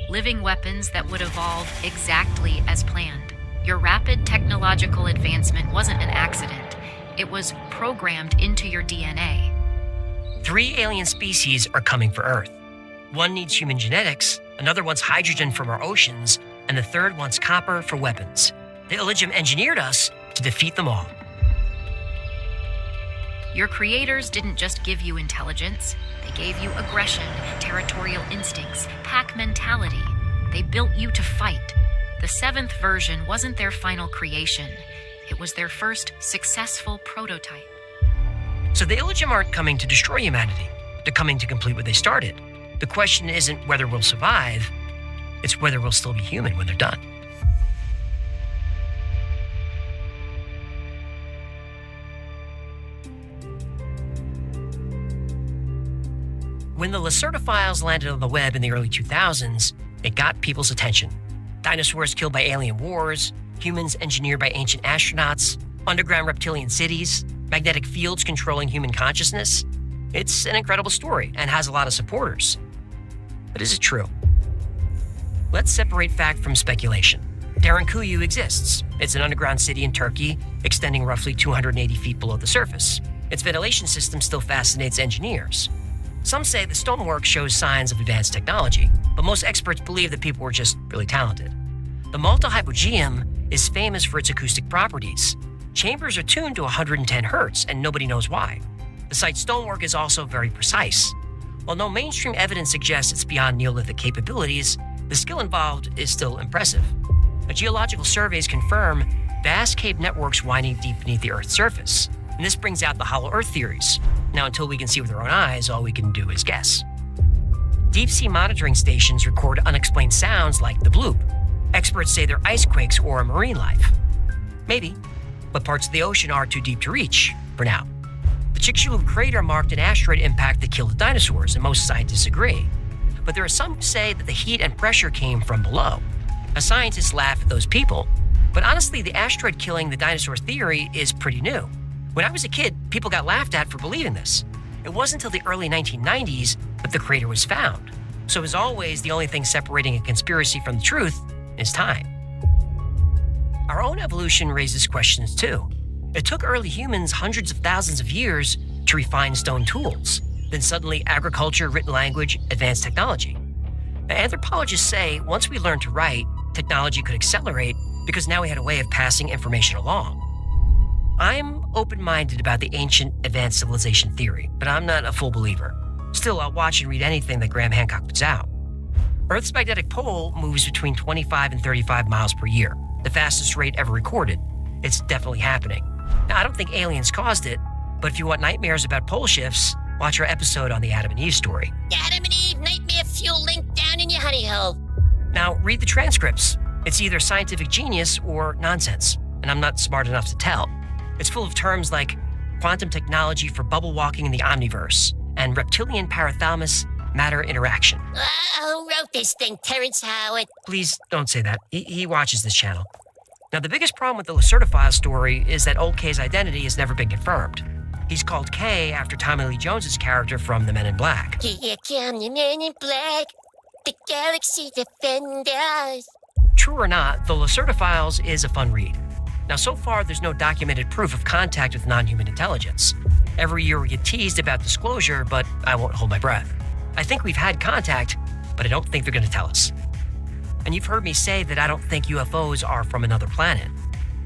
Living weapons that would evolve exactly as planned. Your rapid technological advancement wasn't an accident. It was programmed into your DNA. 3 alien species are coming for Earth. One needs human genetics, another wants hydrogen from our oceans, and the third wants copper for weapons. The Iligium engineered us to defeat them all. Your creators didn't just give you intelligence, they gave you aggression, territorial instincts, pack mentality. They built you to fight. The 7th version wasn't their final creation. It was their first successful prototype. So the Iligium aren't coming to destroy humanity. They're coming to complete what they started. The question isn't whether we'll survive, it's whether we'll still be human when they're done. When the Lacerda files landed on the web in the early 2000s, it got people's attention. Dinosaurs killed by alien wars, humans engineered by ancient astronauts, underground reptilian cities, magnetic fields controlling human consciousness. It's an incredible story and has a lot of supporters. But is it true? Let's separate fact from speculation. Derinkuyu exists. It's an underground city in Turkey, extending roughly 280 feet below the surface. Its ventilation system still fascinates engineers. Some say the stonework shows signs of advanced technology, but most experts believe that people were just really talented. The Malta Hypogeum is famous for its acoustic properties. Chambers are tuned to 110 hertz, and nobody knows why. The site's stonework is also very precise. While no mainstream evidence suggests it's beyond Neolithic capabilities, the skill involved is still impressive. The geological surveys confirm vast cave networks winding deep beneath the Earth's surface. And this brings out the hollow Earth theories. Now, until we can see with our own eyes, all we can do is guess. Deep-sea monitoring stations record unexplained sounds like the bloop. Experts say they're ice quakes or marine life. Maybe, but parts of the ocean are too deep to reach for now. The Chicxulub crater marked an asteroid impact that killed the dinosaurs, and most scientists agree. But there are some who say that the heat and pressure came from below. Now, scientists laugh at those people, but honestly, the asteroid killing the dinosaurs theory is pretty new. When I was a kid, people got laughed at for believing this. It wasn't until the early 1990s that the crater was found. So as always, the only thing separating a conspiracy from the truth is time. Our own evolution raises questions too. It took early humans hundreds of thousands of years to refine stone tools. Then suddenly agriculture, written language, advanced technology. Now, anthropologists say once we learned to write, technology could accelerate because now we had a way of passing information along. I'm open-minded about the ancient advanced civilization theory, but I'm not a full believer. Still, I'll watch and read anything that Graham Hancock puts out. Earth's magnetic pole moves between 25 and 35 miles per year, the fastest rate ever recorded. It's definitely happening. Now, I don't think aliens caused it, but if you want nightmares about pole shifts, watch our episode on the Adam and Eve story. Adam and Eve nightmare fuel link down in your honey hole. Now, read the transcripts. It's either scientific genius or nonsense, and I'm not smart enough to tell. It's full of terms like quantum technology for bubble walking in the omniverse and reptilian parathalamus matter interaction. Who wrote this thing, Terrence Howard? Please don't say that. He watches this channel. Now, the biggest problem with the Lacerda file story is that old K's identity has never been confirmed. He's called K after Tommy Lee Jones's character from The Men in Black. Here come the Men in Black, the Galaxy Defenders. True or not, the Lacerda Files is a fun read. Now, so far, there's no documented proof of contact with non-human intelligence. Every year we get teased about disclosure, but I won't hold my breath. I think we've had contact, but I don't think they're going to tell us. And you've heard me say that I don't think UFOs are from another planet.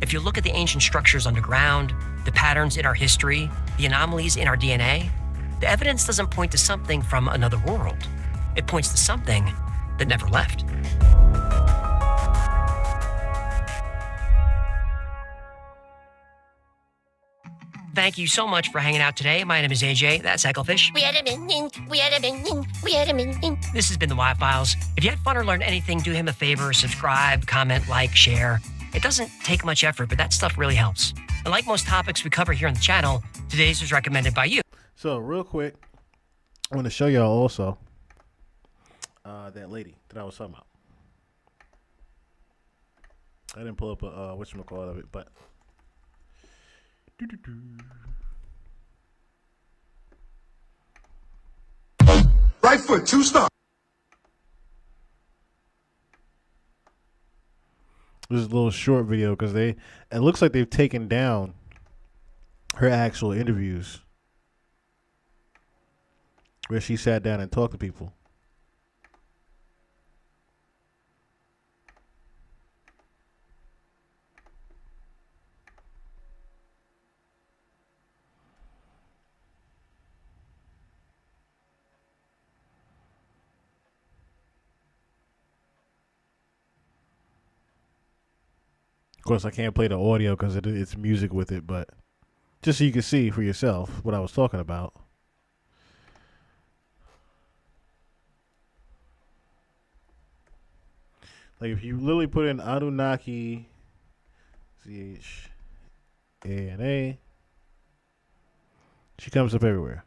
If you look at the ancient structures underground, the patterns in our history, the anomalies in our DNA, the evidence doesn't point to something from another world. It points to something that never left. Thank you so much for hanging out today. My name is AJ. That's Hecklefish. We had him in. This has been the Y-Files. If you had fun or learned anything, do him a favor. Subscribe, comment, like, share. It doesn't take much effort, but that stuff really helps. And like most topics we cover here on the channel, today's was recommended by you. So real quick, I want to show y'all also that lady that I was talking about. I didn't pull up a whatchamacallit of it, but right foot, 2 stop. This is a little short video because it looks like they've taken down her actual interviews where she sat down and talked to people. Of course, I can't play the audio because it's music with it, but just so you can see for yourself what I was talking about. Like if you literally put in Anunnaki, CHANA, she comes up everywhere.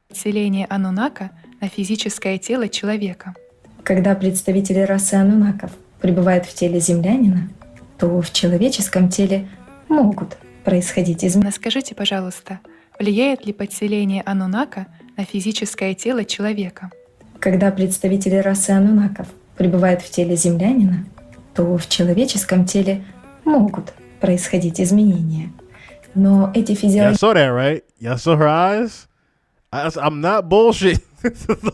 Подселение Анунака на физическое тело человека. Когда представители расы анунаков пребывают в теле землянина, то в человеческом теле могут происходить изменения. Скажите, пожалуйста, влияет ли подселение Анунака на физическое тело человека? Когда представители расы анунаков пребывают в теле землянина, то в человеческом теле могут происходить изменения. Но эти Y'all физиологические... saw that, right? Y'all saw her eyes? I'm not bullshit.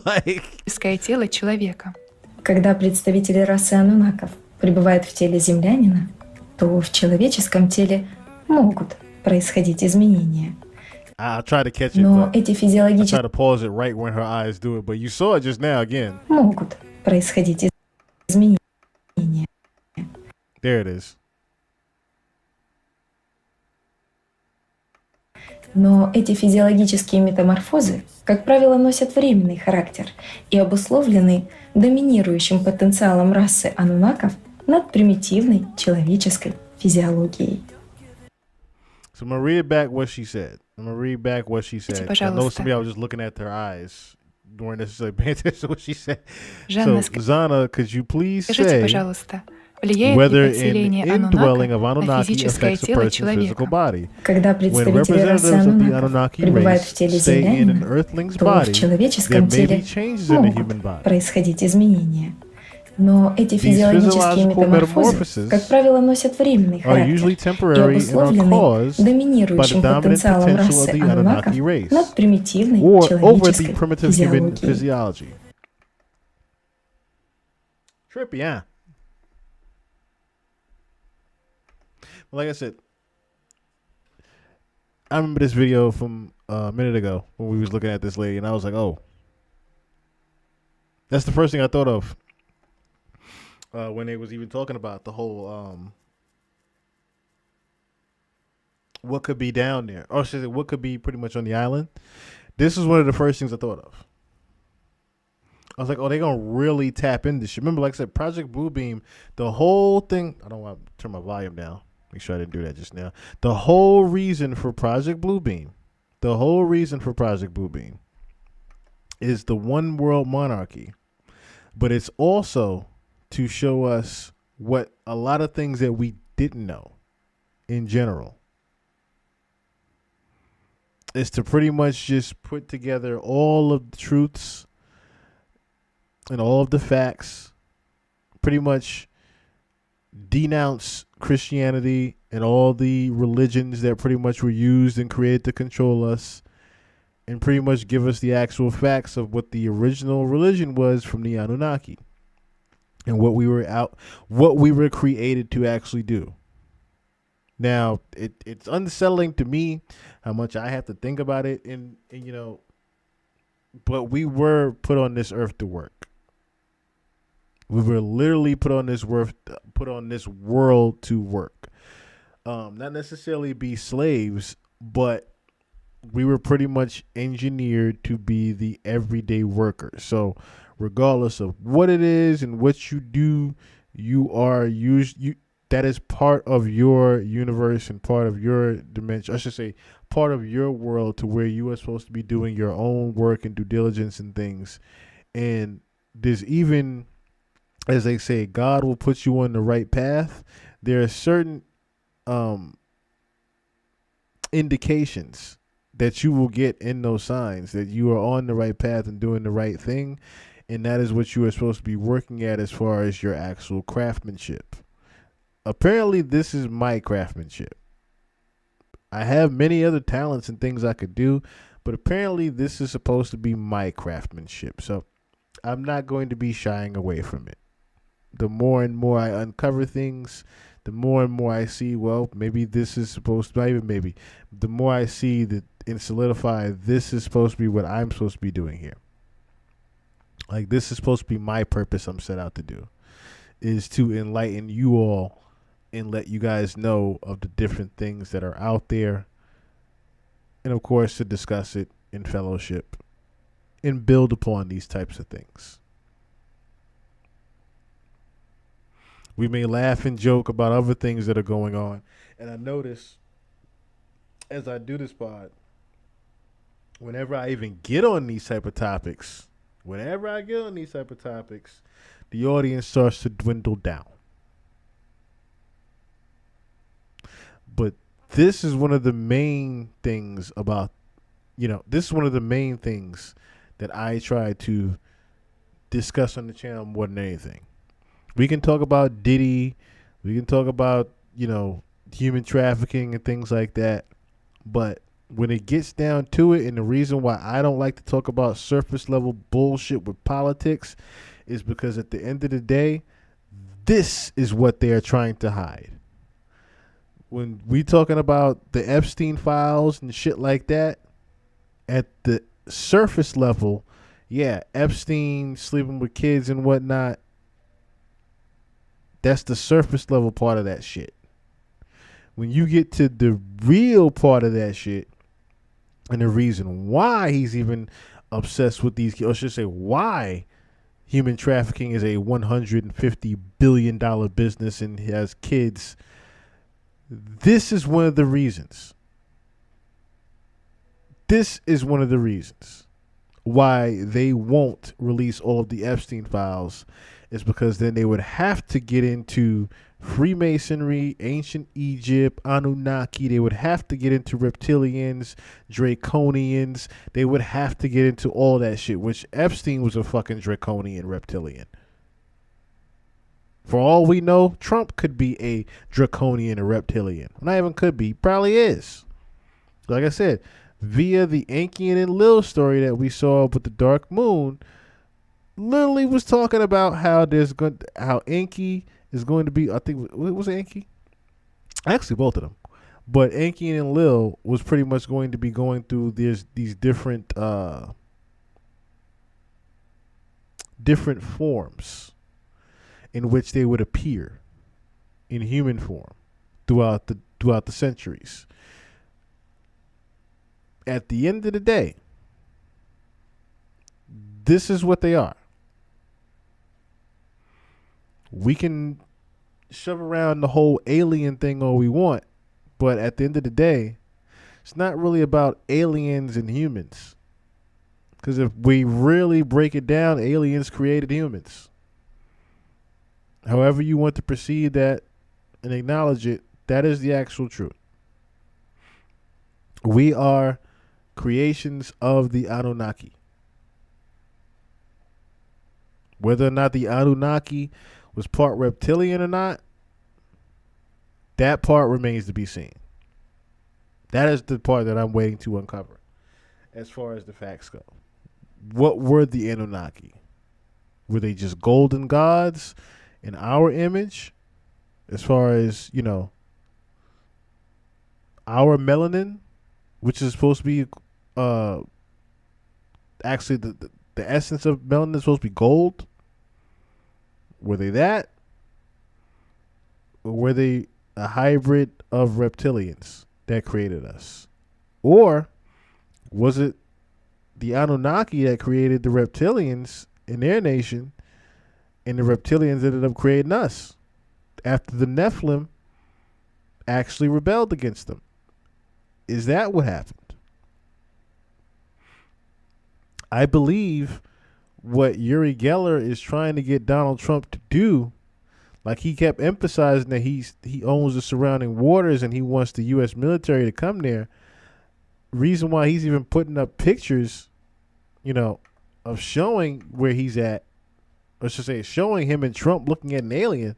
Like... тело человека. Когда представители расы анунаков пребывают в теле землянина, то в человеческом теле могут происходить изменения. I tried to catch it, Но but эти I физиологические... tried to pause it right when her eyes do it, but you saw it just now again. могут происходить изменения. There it is. Но эти физиологические метаморфозы, как правило, носят временный характер и обусловлены доминирующим потенциалом расы анунаков над примитивной человеческой физиологией. So I'm going to read back what she said. I'm going to read back what she said. I know some of y'all was just looking at her eyes during this, paying attention to what she said. So, Zana, could you please say whether an indwelling of Anunnaki affects a person's physical body? Когда When представители расы representatives of the анунаков Anunnaki пребывают в race теле stay in an землянина, earthling's то в body, there человеческом may теле be changes in the human могут body. происходить изменения. Но эти These физиологические physiological метаморфозы, metamorphoses как правило, носят временный are usually характер и temporary and are обусловлены caused by the доминирующим dominant потенциалом potential of расы the анунаков Anunnaki race над примитивной or over the человеческой primitive human физиологией. physiology. Trippy, huh? Like I said, I remember this video from a minute ago when we was looking at this lady, and I was like, oh. That's the first thing I thought of when they was even talking about the whole what could be down there, or should I say what could be pretty much on the island. This is one of the first things I thought of. I was like, oh, they're going to really tap into shit. Remember, like I said, Project Bluebeam, the whole thing, I don't want to turn my volume down. Make sure I didn't do that just now. The whole reason for Project Bluebeam is the one world monarchy. But it's also to show us what a lot of things that we didn't know in general. Is to pretty much just put together all of the truths and all of the facts, pretty much denounce Christianity and all the religions that pretty much were used and created to control us, and pretty much give us the actual facts of what the original religion was from the Anunnaki and what we were created to actually do. Now, it's unsettling to me how much I have to think about it, and you know, but we were put on this earth to work. We were literally put on this world to work. Not necessarily be slaves, but we were pretty much engineered to be the everyday worker. So regardless of what it is and what you do, that is part of your universe and part of your dimension. I should say part of your world, to where you are supposed to be doing your own work and due diligence and things. And there's even, as they say, God will put you on the right path. There are certain indications that you will get in those signs that you are on the right path and doing the right thing. and that is what you are supposed to be working at as far as your actual craftsmanship. Apparently, this is my craftsmanship. I have many other talents and things I could do, but apparently this is supposed to be my craftsmanship. So I'm not going to be shying away from it. The more and more I uncover things, the more and more I see, well, maybe this is supposed to, not even maybe, the more I see that and solidify, this is supposed to be what I'm supposed to be doing here. Like, this is supposed to be my purpose I'm set out to do, is to enlighten you all and let you guys know of the different things that are out there. And of course, to discuss it in fellowship and build upon these types of things. We may laugh and joke about other things that are going on. And I notice as I do this pod, whenever I even get on these type of topics, the audience starts to dwindle down. But this is one of the main things about, this is one of the main things that I try to discuss on the channel more than anything. We can talk about Diddy. We can talk about, human trafficking and things like that. But when it gets down to it, and the reason why I don't like to talk about surface level bullshit with politics is because at the end of the day, this is what they're trying to hide. When we talking about the Epstein files and shit like that, at the surface level, yeah, Epstein sleeping with kids and whatnot, that's the surface level part of that shit. When you get to the real part of that shit, and the reason why he's even obsessed with these, or I should say why human trafficking is a $150 billion business and he has kids, this is one of the reasons. This is one of the reasons why they won't release all of the Epstein files, is because then they would have to get into Freemasonry, ancient Egypt, Anunnaki. They would have to get into reptilians, draconians. They would have to get into all that shit, which Epstein was a fucking draconian reptilian. For all we know, Trump could be a draconian or reptilian. Not even could be, probably is. Like I said, via the Enki and Lil story that we saw with the Dark Moon, literally was talking about how Enki is going to be, I think, was it Enki? Actually, both of them. But Enki and Lil was pretty much going to be going through these different forms in which they would appear in human form throughout the centuries. At the end of the day, this is what they are. We can shove around the whole alien thing all we want, but at the end of the day, it's not really about aliens and humans. Because if we really break it down, aliens created humans. However you want to perceive that and acknowledge it, that is the actual truth. We are creations of the Anunnaki. Whether or not the Anunnaki was part reptilian or not, that part remains to be seen. That is the part that I'm waiting to uncover as far as the facts go. What were the Anunnaki? Were they just golden gods in our image? As far as, our melanin, which is supposed to be actually the essence of melanin is supposed to be gold. Were they that? Or were they a hybrid of reptilians that created us? Or was it the Anunnaki that created the reptilians in their nation, and the reptilians ended up creating us after the Nephilim actually rebelled against them? Is that what happened? I believe what Uri Geller is trying to get Donald Trump to do, like he kept emphasizing that he owns the surrounding waters and he wants the U.S. military to come there. Reason why he's even putting up pictures, of showing where he's at, or should say, showing him and Trump looking at an alien.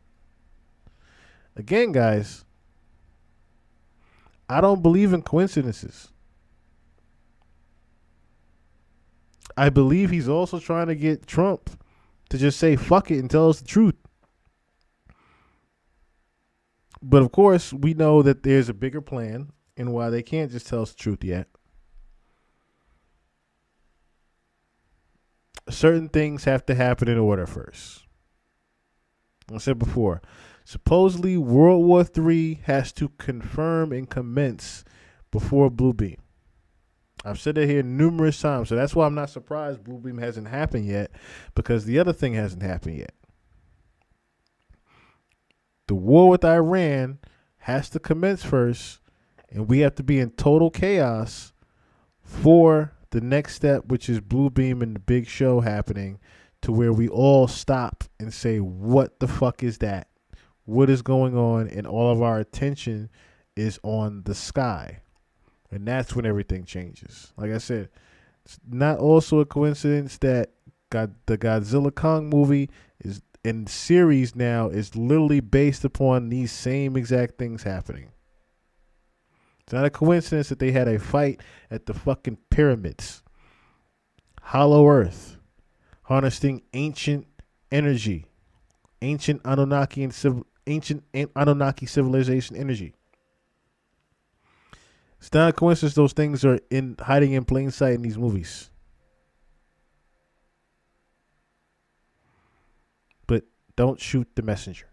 Again, guys, I don't believe in coincidences. I believe he's also trying to get Trump to just say fuck it and tell us the truth. But of course, we know that there's a bigger plan and why they can't just tell us the truth yet. Certain things have to happen in order first. I said before, supposedly World War III has to confirm and commence before Bluebeam. I've said it here numerous times, so that's why I'm not surprised Bluebeam hasn't happened yet, because the other thing hasn't happened yet. The war with Iran has to commence first, and we have to be in total chaos for the next step, which is Bluebeam and the big show happening, to where we all stop and say, what the fuck is that? What is going on? And all of our attention is on the sky. And that's when everything changes. Like I said, it's not also a coincidence that the Godzilla Kong movie is in series now is literally based upon these same exact things happening. It's not a coincidence that they had a fight at the fucking pyramids. Hollow Earth. Harnessing ancient energy. Ancient Anunnaki civilization energy. It's not a coincidence those things are hiding in plain sight in these movies. But don't shoot the messenger.